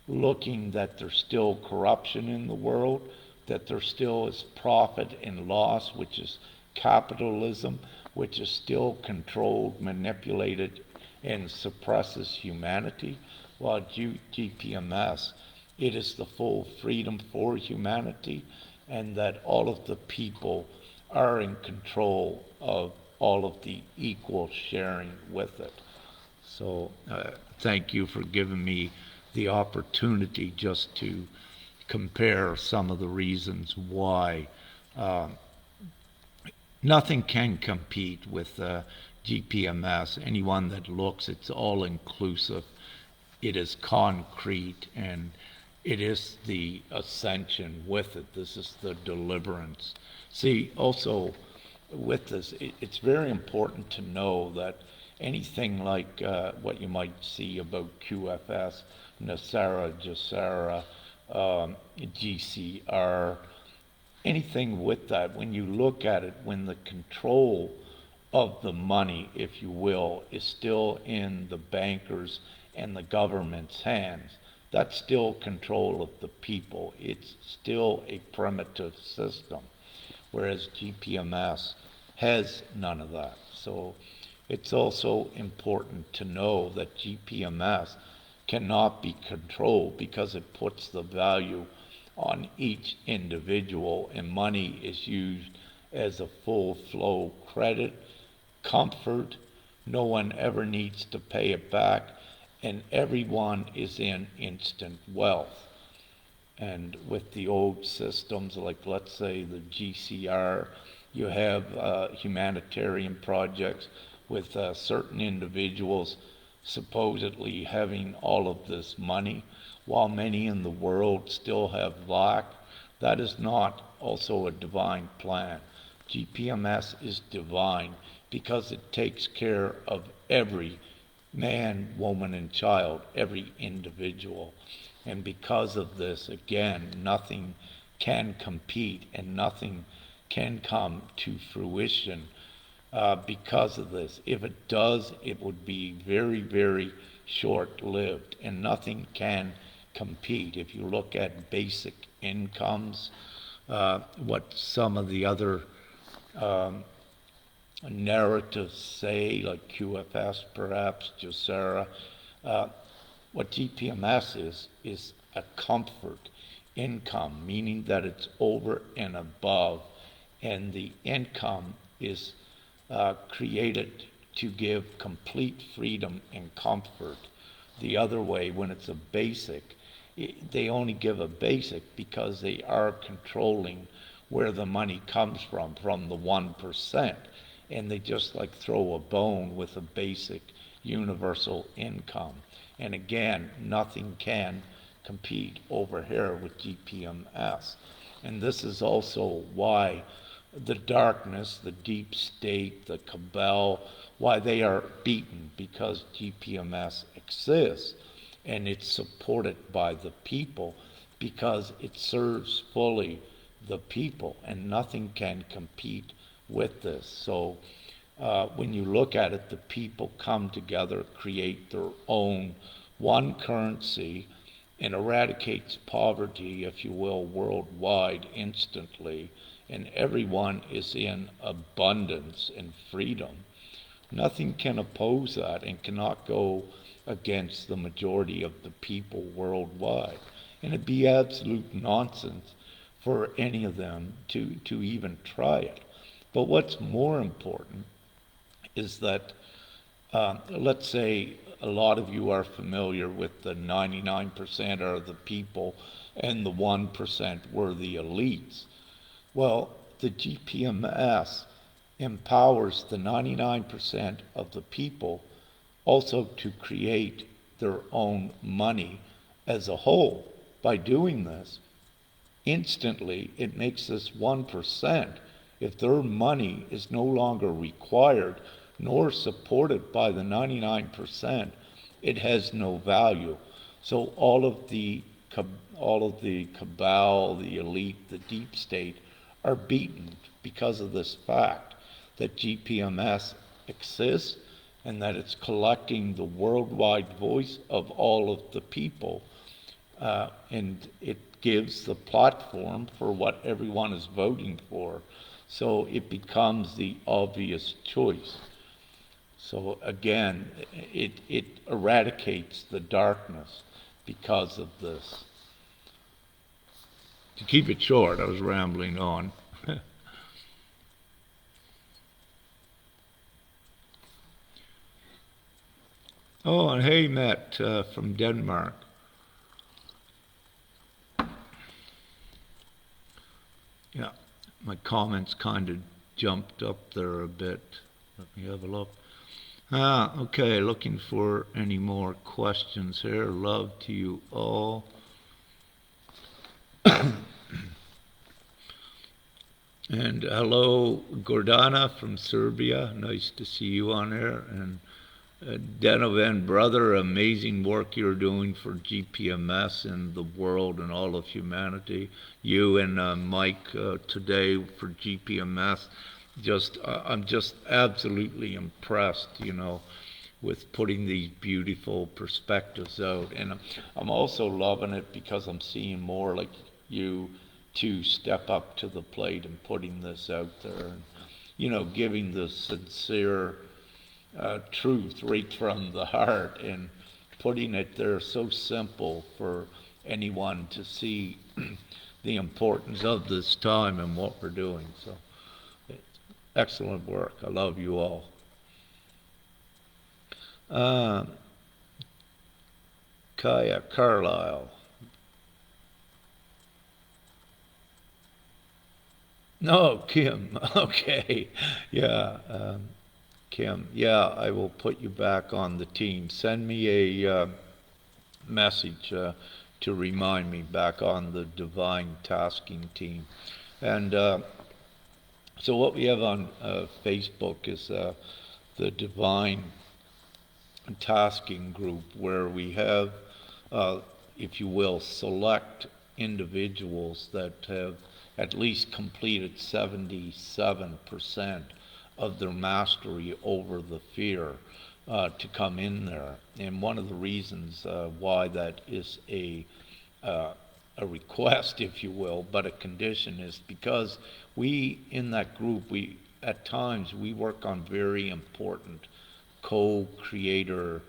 looking that there's still corruption in the world, that there still is profit and loss, which is capitalism, which is still controlled, manipulated, and suppresses humanity, while GPMS, it is the full freedom for humanity, and that all of the people are in control of all of the equal sharing with it. So thank you for giving me the opportunity just to compare some of the reasons why nothing can compete with GPMS. Anyone that looks, it's all inclusive. It is concrete, and it is the ascension with it. This is the deliverance. See, also with this, it's very important to know that anything like what you might see about QFS, Nasara, Jasara, GCR, anything with that, when you look at it, when the control of the money, if you will, is still in the bankers and the government's hands, that's still control of the people. It's still a primitive system, whereas GPMS has none of that. So it's also important to know that GPMS cannot be controlled because it puts the value on each individual, and money is used as a full flow credit, comfort. No one ever needs to pay it back, and everyone is in instant wealth. And with the old systems, like let's say the GCR, you have humanitarian projects with certain individuals supposedly having all of this money, while many in the world still have lack. That is not also a divine plan. GPMS is divine because it takes care of every man, woman, and child, every individual. And because of this, again, nothing can compete and nothing can come to fruition because of this. If it does, it would be very, very short-lived, and nothing can compete. If you look at basic incomes, what some of the other narratives say, like QFS perhaps, Josera, what GPMS is a comfort income, meaning that it's over and above, and the income is created to give complete freedom and comfort. The other way, when it's a basic, they only give a basic because they are controlling where the money comes from the 1%. And they just like throw a bone with a basic universal income. And again, nothing can compete over here with GPMS. And this is also why the darkness, the deep state, the cabal, why they are beaten, because GPMS exists and it's supported by the people because it serves fully the people, and nothing can compete with this. So when you look at it, the people come together, create their own one currency, and eradicates poverty, if you will, worldwide instantly, and everyone is in abundance and freedom. Nothing can oppose that and cannot go against the majority of the people worldwide. And it'd be absolute nonsense for any of them to even try it. But what's more important is that, let's say a lot of you are familiar with the 99% are the people and the 1% were the elites. Well, the GPMS empowers the 99% of the people also to create their own money as a whole. By doing this, instantly it makes this 1%, if their money is no longer required nor supported by the 99%, it has no value. So all of the cabal, the elite, the deep state are beaten because of this fact that GPMS exists and that it's collecting the worldwide voice of all of the people, and it gives the platform for what everyone is voting for. So it becomes the obvious choice. So again, it eradicates the darkness because of this. To keep it short, I was rambling on. Oh, and hey, Matt from Denmark. Yeah, my comments kind of jumped up there a bit. Let me have a look. Okay, looking for any more questions here. Love to you all. And hello, Gordana from Serbia. Nice to see you on there. And Denovan, brother, amazing work you're doing for GPMS and the world and all of humanity. You and Mike today for GPMS. I'm just absolutely impressed, with putting these beautiful perspectives out. And I'm also loving it because I'm seeing more like you to step up to the plate and putting this out there and, giving the sincere truth right from the heart and putting it there so simple for anyone to see the importance of this time and what we're doing. So excellent work. I love you all. Kaya Carlisle. No, Kim. Okay. Yeah. Kim, yeah, I will put you back on the team. Send me a message to remind me back on the divine tasking team. And so what we have on Facebook is the divine tasking group, where we have, if you will, select individuals that have at least completed 77% of their mastery over the fear to come in there. And one of the reasons why that is a request, if you will, but a condition, is because we, in that group, at times we work on very important co-creator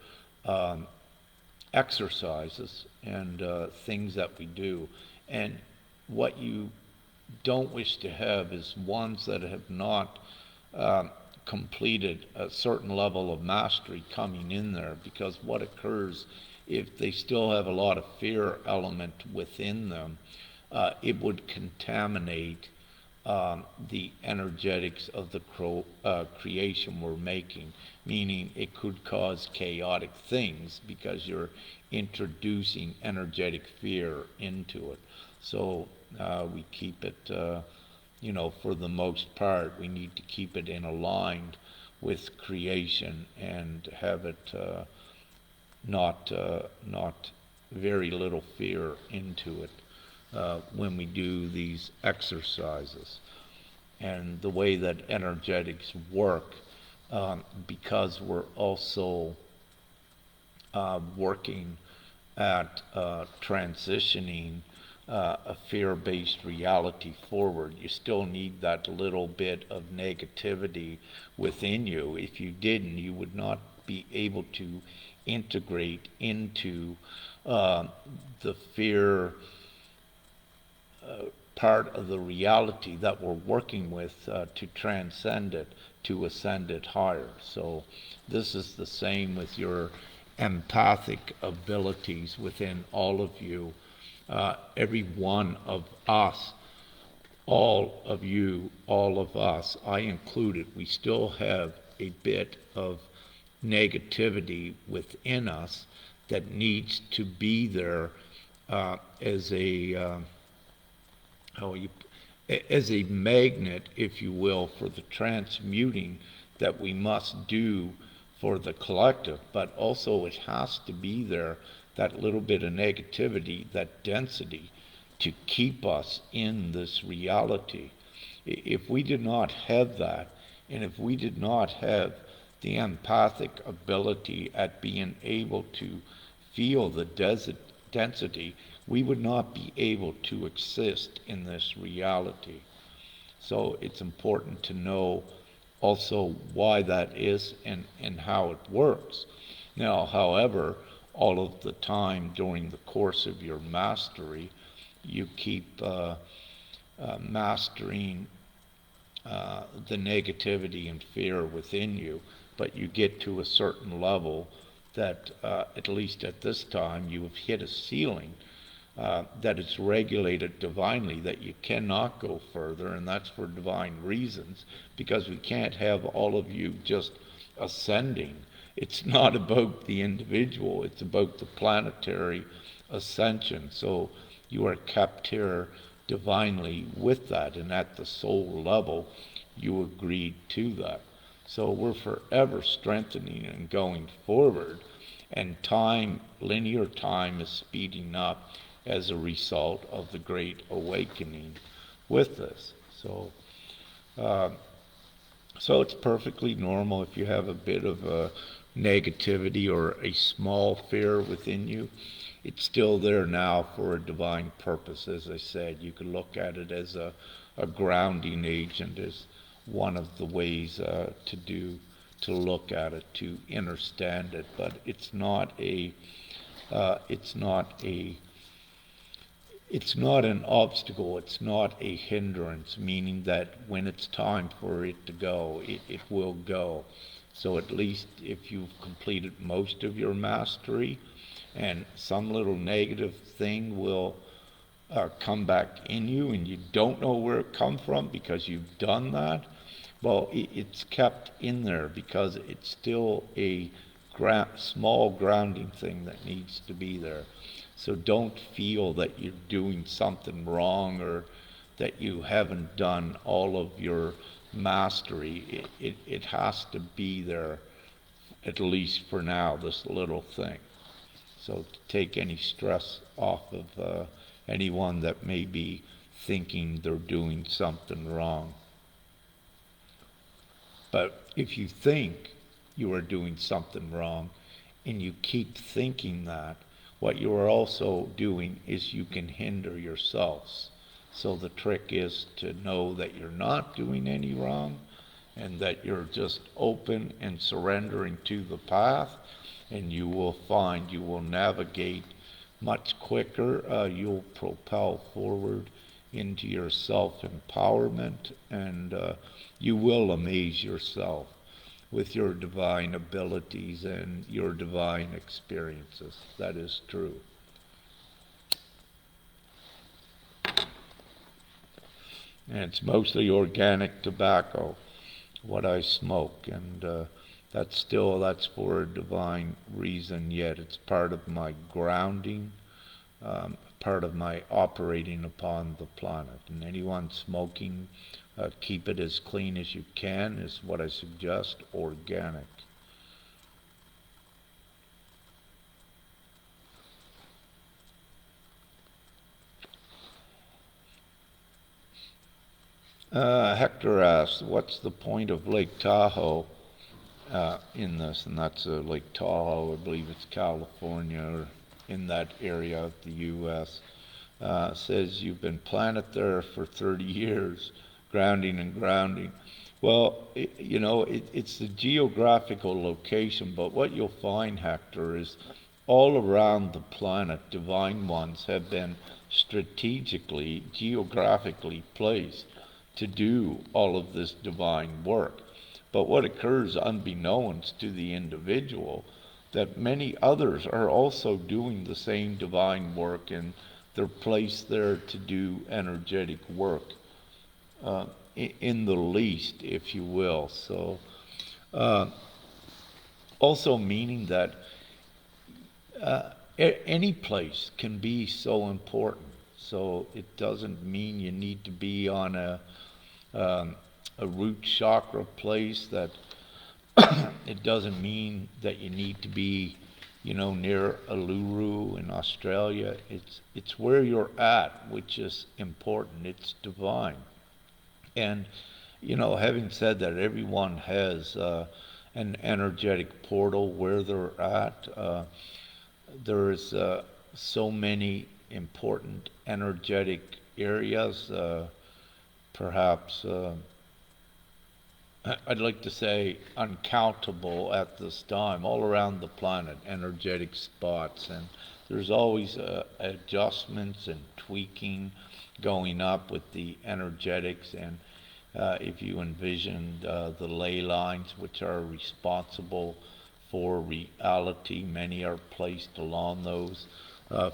exercises and things that we do. And what you don't wish to have is ones that have not completed a certain level of mastery coming in there, because what occurs if they still have a lot of fear element within them, it would contaminate the energetics of the creation we're making, meaning it could cause chaotic things because you're introducing energetic fear into it. So we keep it, for the most part, we need to keep it in aligned with creation and have it not very little fear into it when we do these exercises. And the way that energetics work, because we're also working at transitioning a fear-based reality forward, you still need that little bit of negativity within you. If you didn't, you would not be able to integrate into the fear part of the reality that we're working with to transcend it, to ascend it higher. So this is the same with your empathic abilities within all of you. Every one of us, all of you, all of us, I included, we still have a bit of negativity within us that needs to be there as a as a magnet, if you will, for the transmuting that we must do for the collective, but also it has to be there, that little bit of negativity, that density, to keep us in this reality. If we did not have that, and if we did not have the empathic ability at being able to feel the density, we would not be able to exist in this reality. So it's important to know also why that is and how it works. Now, however, all of the time during the course of your mastery, you keep mastering the negativity and fear within you, but you get to a certain level that, at least at this time, you have hit a ceiling that it's regulated divinely, that you cannot go further, and that's for divine reasons, because we can't have all of you just ascending. It's not about the individual, it's about the planetary ascension. So you are kept here divinely with that, and at the soul level, you agreed to that. So we're forever strengthening and going forward, and time, linear time, is speeding up as a result of the great awakening with this. So it's perfectly normal if you have a bit of a negativity or a small fear within you. It's still there now for a divine purpose. As I said, you can look at it as a grounding agent, as one of the ways to look at it, to understand it. But it's not an obstacle, it's not a hindrance, meaning that when it's time for it to go, it will go. So at least if you've completed most of your mastery, and some little negative thing will come back in you, and you don't know where it come from because you've done that, well, it's kept in there because it's still a small grounding thing that needs to be there. So don't feel that you're doing something wrong or that you haven't done all of your mastery. It has to be there, at least for now, this little thing. So to take any stress off of anyone that may be thinking they're doing something wrong. But if you think you are doing something wrong and you keep thinking that, what you are also doing is you can hinder yourselves. So the trick is to know that you're not doing any wrong and that you're just open and surrendering to the path, and you will find you will navigate much quicker. You'll propel forward into your self-empowerment, and you will amaze yourself with your divine abilities and your divine experiences. That is true. And it's mostly organic tobacco, what I smoke, and that's for a divine reason, yet it's part of my grounding, part of my operating upon the planet. And anyone smoking, keep it as clean as you can, is what I suggest, organic. Hector asks, what's the point of Lake Tahoe in this? And that's Lake Tahoe, I believe it's California, or in that area of the U.S. Says you've been planted there for 30 years, grounding and grounding. Well, it's the geographical location, but what you'll find, Hector, is all around the planet, divine ones have been strategically, geographically placed to do all of this divine work. But what occurs unbeknownst to the individual, that many others are also doing the same divine work, and they're placed there to do energetic work, in the least, if you will. So, also meaning that any place can be so important. So it doesn't mean you need to be on a root chakra place. That it doesn't mean that you need to be, near Uluru in Australia. It's where you're at, which is important. It's divine. And, having said that, everyone has an energetic portal where they're at. There's so many important energetic areas, perhaps, I'd like to say uncountable at this time, all around the planet, energetic spots. And there's always adjustments and tweaking going up with the energetics. And if you envisioned the ley lines, which are responsible for reality, many are placed along those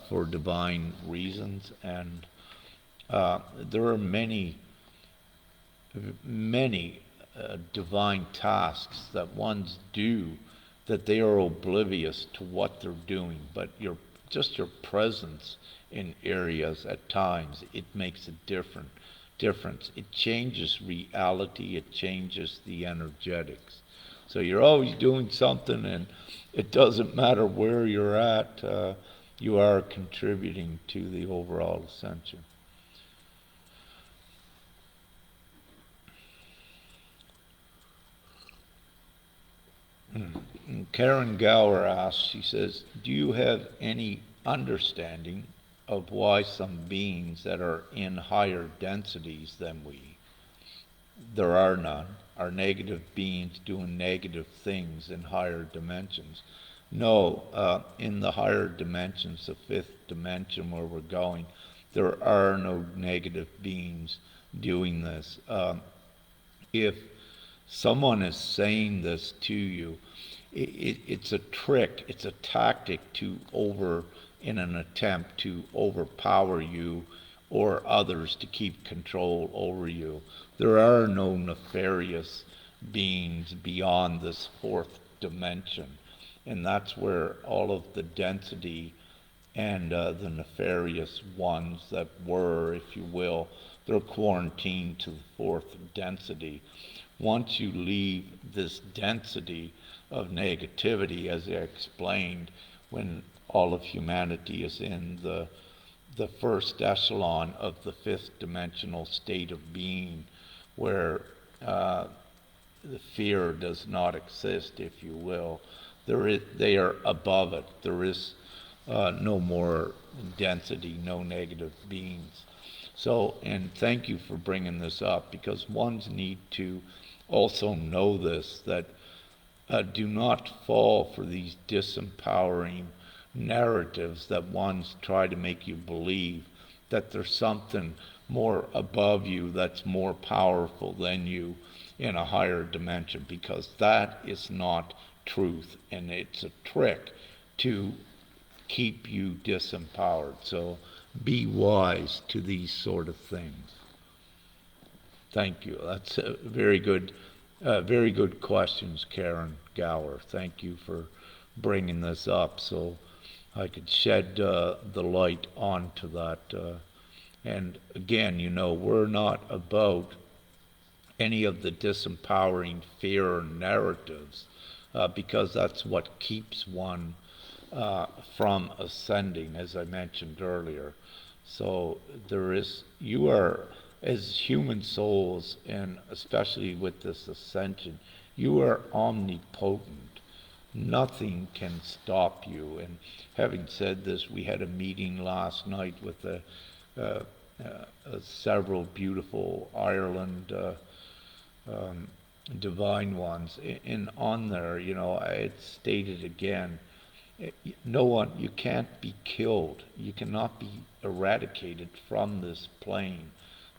for divine reasons. And there are many divine tasks that ones do that they are oblivious to what they're doing, but your presence in areas at times, it makes a difference. It changes reality, it changes the energetics. So you're always doing something, and it doesn't matter where you're at, you are contributing to the overall ascension. Karen Gower asks, she says, do you have any understanding of why some beings that are in higher densities than we, there are none, are negative beings doing negative things in higher dimensions? No, in the higher dimensions, the fifth dimension where we're going, there are no negative beings doing this. If someone is saying this to you, it's a trick, it's a tactic in an attempt to overpower you or others to keep control over you. There are no nefarious beings beyond this fourth dimension, and that's where all of the density and the nefarious ones that were, if you will, they're quarantined to the fourth density. Once you leave this density of negativity, as I explained, when all of humanity is in the first echelon of the fifth dimensional state of being, where the fear does not exist, if you will. They are above it. There is no more density, no negative beings. So, and thank you for bringing this up, because ones need to also know this, that do not fall for these disempowering narratives that ones try to make you believe that there's something more above you that's more powerful than you in a higher dimension, because that is not truth, and it's a trick to keep you disempowered. So be wise to these sort of things. Thank you. That's a very good questions, Karen Gower. Thank you for bringing this up so I could shed the light onto that. And again, we're not about any of the disempowering fear narratives, because that's what keeps one from ascending, as I mentioned earlier. So you are, as human souls, and especially with this ascension, you are omnipotent. Nothing can stop you. And having said this, we had a meeting last night with several beautiful Ireland divine ones. And on there, it's stated again, no one, you can't be killed. You cannot be eradicated from this plane.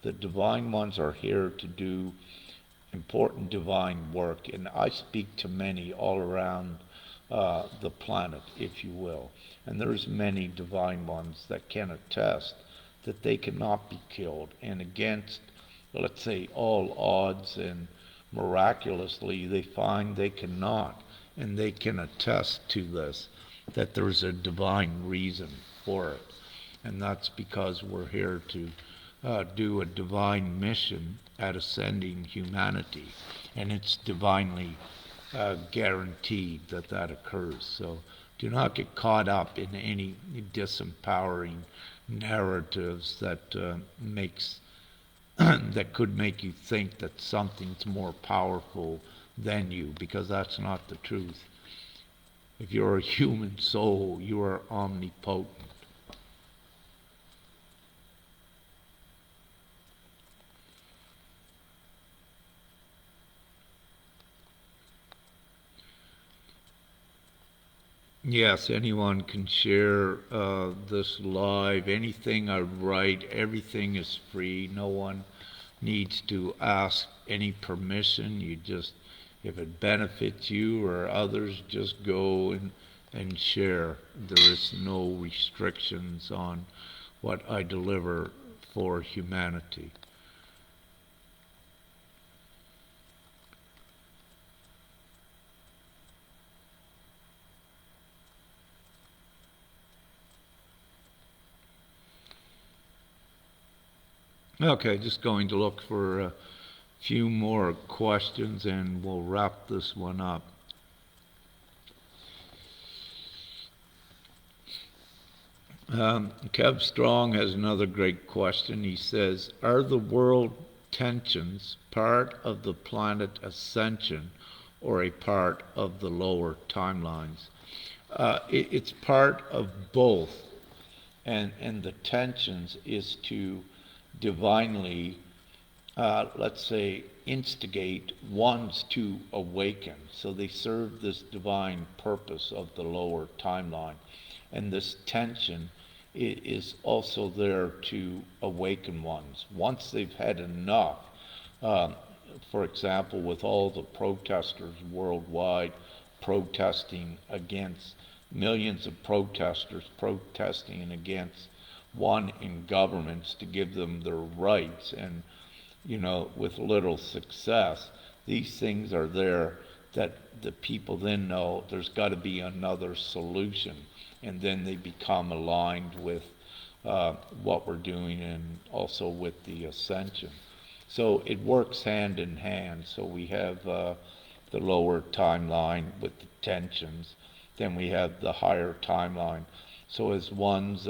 The divine ones are here to do important divine work, and I speak to many all around the planet, if you will. And there's many divine ones that can attest that they cannot be killed, and against, let's say, all odds, and miraculously they find they cannot, and they can attest to this, that there's a divine reason for it. And that's because we're here to do a divine mission at ascending humanity, and it's divinely guaranteed that that occurs. So do not get caught up in any disempowering narratives that makes that could make you think that something's more powerful than you, because that's not the truth. If you're a human soul, you are omnipotent. Yes, anyone can share this live. Anything I write, everything is free. No one needs to ask any permission. You just, if it benefits you or others, just go and share. There is no restrictions on what I deliver for humanity. Okay, just going to look for a few more questions and we'll wrap this one up. Kev Strong has another great question. He says, are the world tensions part of the planet Ascension or a part of the lower timelines? It's part of both. And the tensions is to divinely, let's say, instigate ones to awaken. So they serve this divine purpose of the lower timeline. And this tension is also there to awaken ones. Once they've had enough, for example, with all the protesters worldwide protesting against, millions of protesters protesting against one in governments to give them their rights, and with little success, these things are there that the people then know there's got to be another solution, and then they become aligned with what we're doing, and also with the Ascension. So it works hand in hand. So we have the lower timeline with the tensions, then we have the higher timeline. So as one's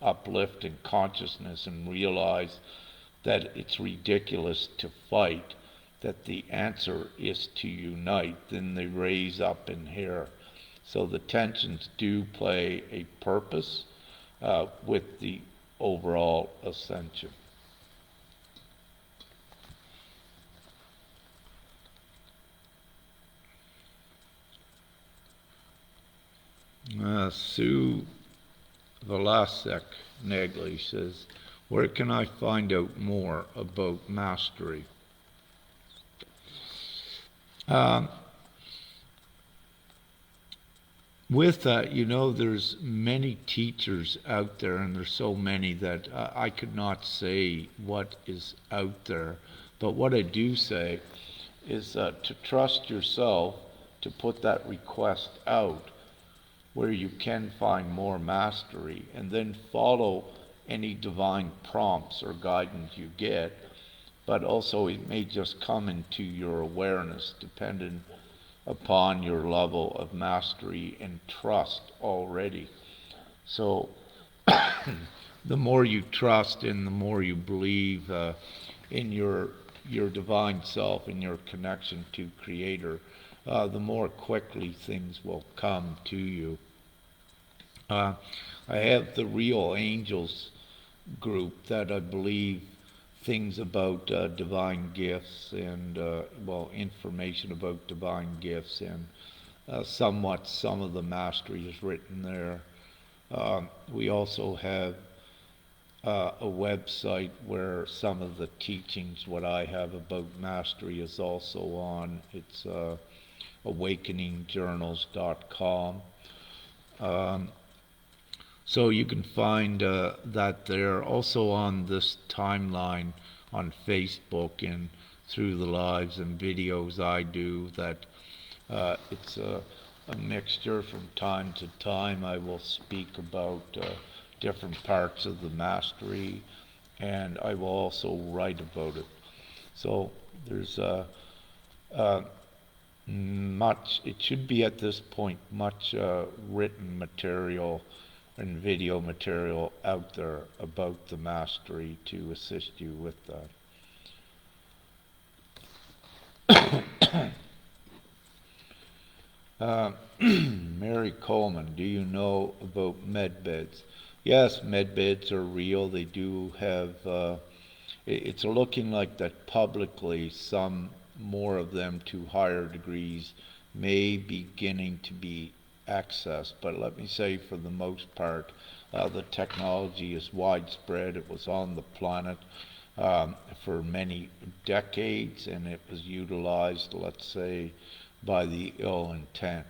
uplift in consciousness and realize that it's ridiculous to fight, that the answer is to unite, then they raise up in here. So the tensions do play a purpose with the overall ascension. Sue Velasek Nagley says, where can I find out more about mastery? With that, there's many teachers out there, and there's so many that I could not say what is out there. But what I do say is to trust yourself, to put that request out where you can find more mastery, and then follow any divine prompts or guidance you get. But also it may just come into your awareness dependent upon your level of mastery and trust already. So the more you trust and the more you believe in your divine self and your connection to Creator, the more quickly things will come to you. I have the Real Angels group that I believe things about divine gifts and, information about divine gifts, and somewhat some of the mastery is written there. We also have a website where some of the teachings, what I have about mastery, is also on. It's awakeningjournals.com. So you can find that there. Also on this timeline on Facebook and through the lives and videos I do, that it's a mixture. From time to time I will speak about different parts of the mastery, and I will also write about it. So there's much, it should be at this point, much written material and video material out there about the mastery to assist you with that. Mary Coleman, do you know about med beds? Yes, med beds are real. They do have, it's looking like that publicly some more of them to higher degrees may be beginning to be accessed. But let me say, for the most part, the technology is widespread. It was on the planet for many decades, and it was utilized, let's say, by the ill intent.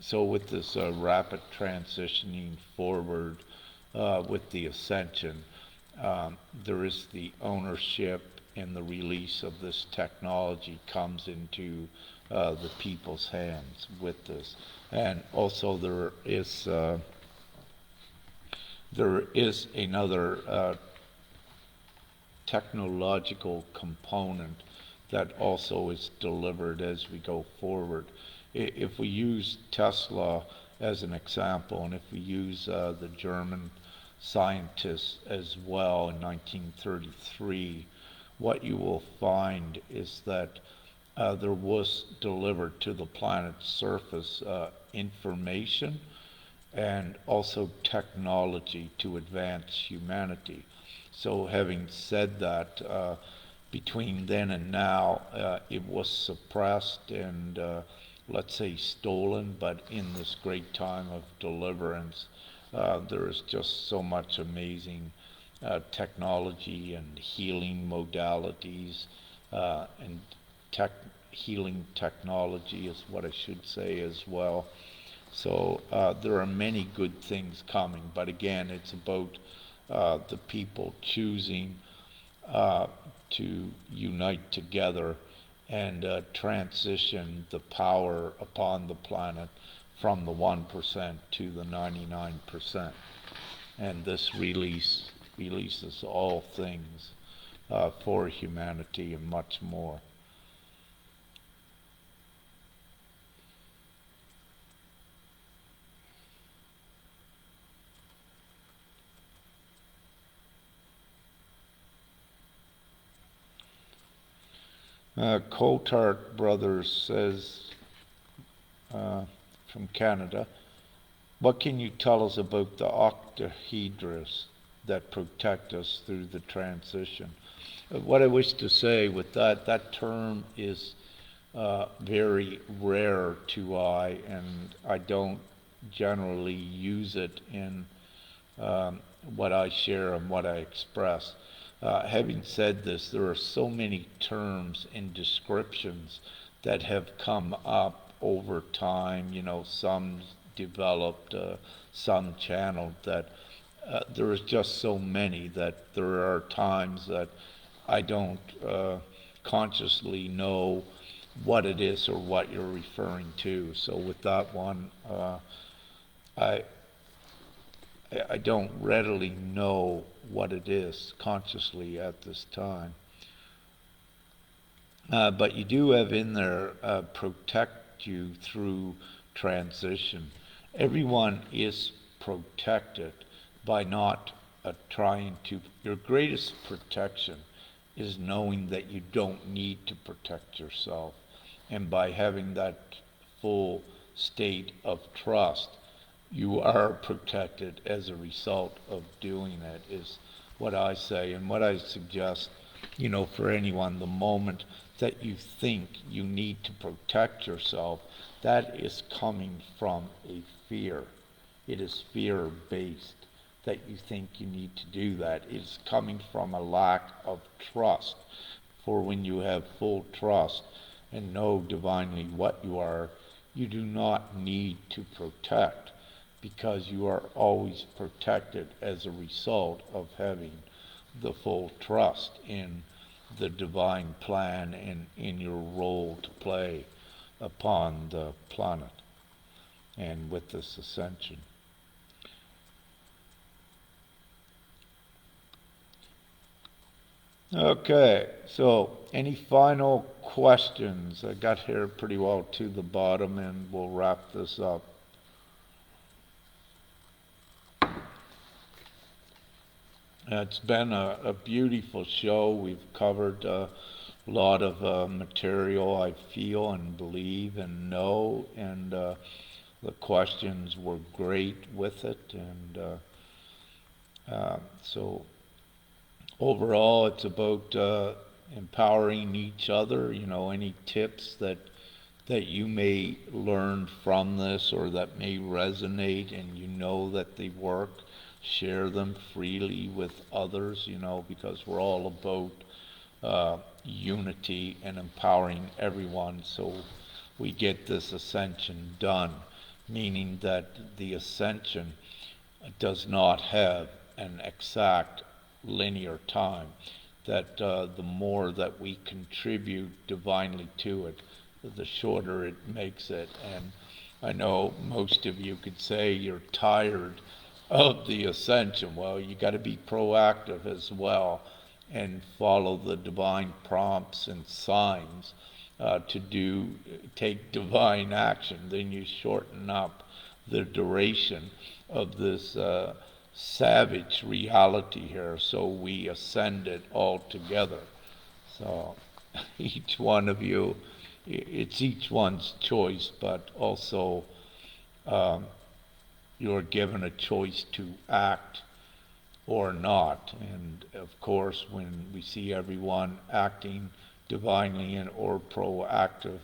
So with this rapid transitioning forward with the Ascension, there is the ownership and the release of this technology comes into the people's hands with this. And also there is another technological component that also is delivered as we go forward. If we use Tesla as an example, and if we use the German scientists as well in 1933, what you will find is that there was delivered to the planet's surface information and also technology to advance humanity. So having said that, between then and now, it was suppressed and let's say stolen, but in this great time of deliverance, there is just so much amazing technology and healing modalities, and healing technology is what I should say as well. So there are many good things coming, but again, it's about the people choosing to unite together and transition the power upon the planet from the 1% to the 99%. And this releases all things for humanity and much more. Coltart Brothers says, from Canada, what can you tell us about the octahedras that protect us through the transition? What I wish to say with that term is very rare to I, and I don't generally use it in what I share and what I express. Having said this, there are so many terms and descriptions that have come up over time, some developed, some channeled, that there is just so many that there are times that I don't consciously know what it is or what you're referring to. So with that one, I don't readily know what it is consciously at this time. But you do have in there protect you through transition. Everyone is protected by not trying to. Your greatest protection is knowing that you don't need to protect yourself. And by having that full state of trust, you are protected as a result of doing it, is what I say. And what I suggest for anyone, the moment that you think you need to protect yourself, that is coming from a fear. It is fear-based that you think you need to do that. It is coming from a lack of trust. For when you have full trust and know divinely what you are, you do not need to protect, because you are always protected as a result of having the full trust in the divine plan and in your role to play upon the planet and with this ascension. Okay, so any final questions? I got here pretty well to the bottom, and we'll wrap this up. It's been a beautiful show. We've covered a lot of material, I feel and believe and know, and the questions were great with it. And so overall, it's about empowering each other. Any tips that you may learn from this or that may resonate and that they work, share them freely with others, because we're all about unity and empowering everyone so we get this ascension done, meaning that the ascension does not have an exact linear time, that the more that we contribute divinely to it, the shorter it makes it. And I know most of you could say you're tired of the ascension. Well, you got to be proactive as well and follow the divine prompts and signs to take divine action. Then you shorten up the duration of this savage reality here, so we ascend it all together. So each one of you, it's each one's choice, but also you're given a choice to act or not. And of course, when we see everyone acting divinely and or proactive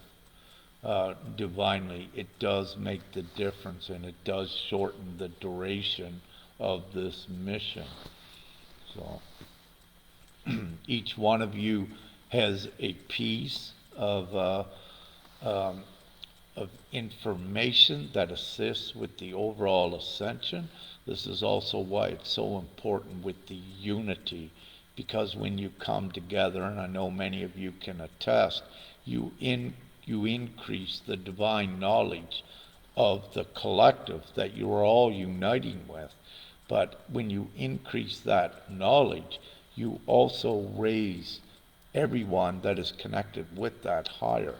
divinely, it does make the difference, and it does shorten the duration of this mission. So each one of you has a piece of information that assists with the overall ascension. This is also why it's so important with the unity, because when you come together, and I know many of you can attest, you increase the divine knowledge of the collective that you are all uniting with. But when you increase that knowledge, you also raise everyone that is connected with that higher,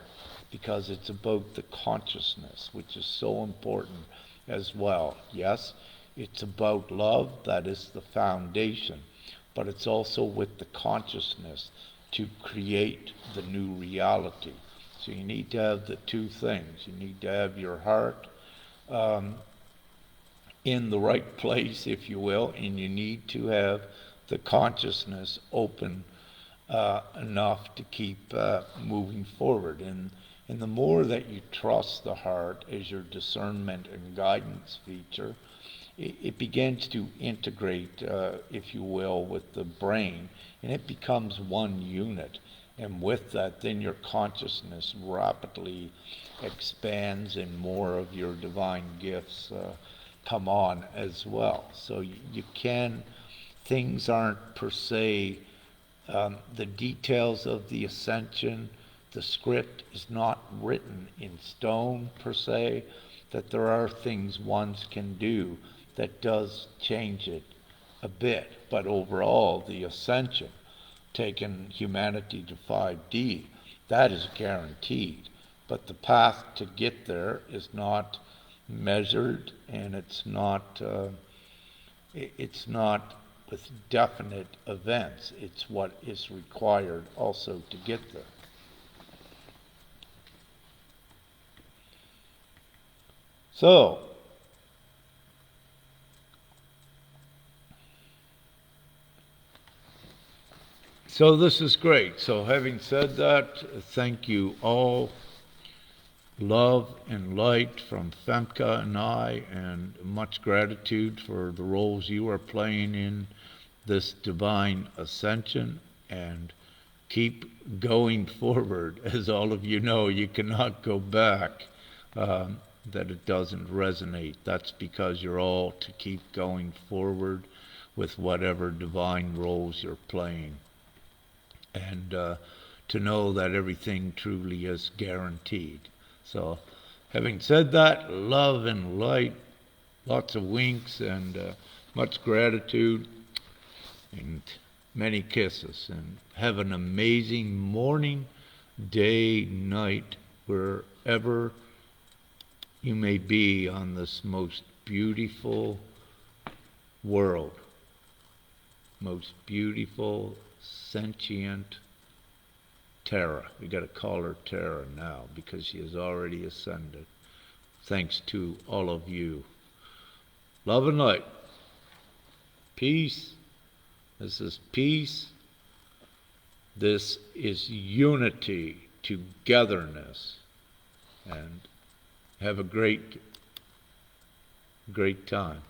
because it's about the consciousness, which is so important as well. Yes, it's about love, that is the foundation, but it's also with the consciousness to create the new reality. So you need to have the two things. You need to have your heart in the right place, if you will, and you need to have the consciousness open enough to keep moving forward. And the more that you trust the heart as your discernment and guidance feature, it begins to integrate, if you will, with the brain, and it becomes one unit. And with that, then your consciousness rapidly expands and more of your divine gifts come on as well. So you can, things aren't per se, the details of the ascension, the script is not written in stone per se, that there are things one can do that does change it a bit. But overall, the ascension, taking humanity to 5D, that is guaranteed. But the path to get there is not measured, and it's not with definite events. It's what is required also to get there. So, So this is great. So having said that, thank you all. Love and light from Femke and I, and much gratitude for the roles you are playing in this divine ascension, and keep going forward. As all of you know, you cannot go back, that it doesn't resonate. That's because you're all to keep going forward with whatever divine roles you're playing. And to know that everything truly is guaranteed. So, having said that, love and light, lots of winks, and much gratitude, and many kisses. And have an amazing morning, day, night, wherever you may be on this most beautiful world, most beautiful, sentient Terra. We got to call her Terra now because she has already ascended. Thanks to all of you. Love and light. Peace. This is peace. This is unity, togetherness. And have a great time.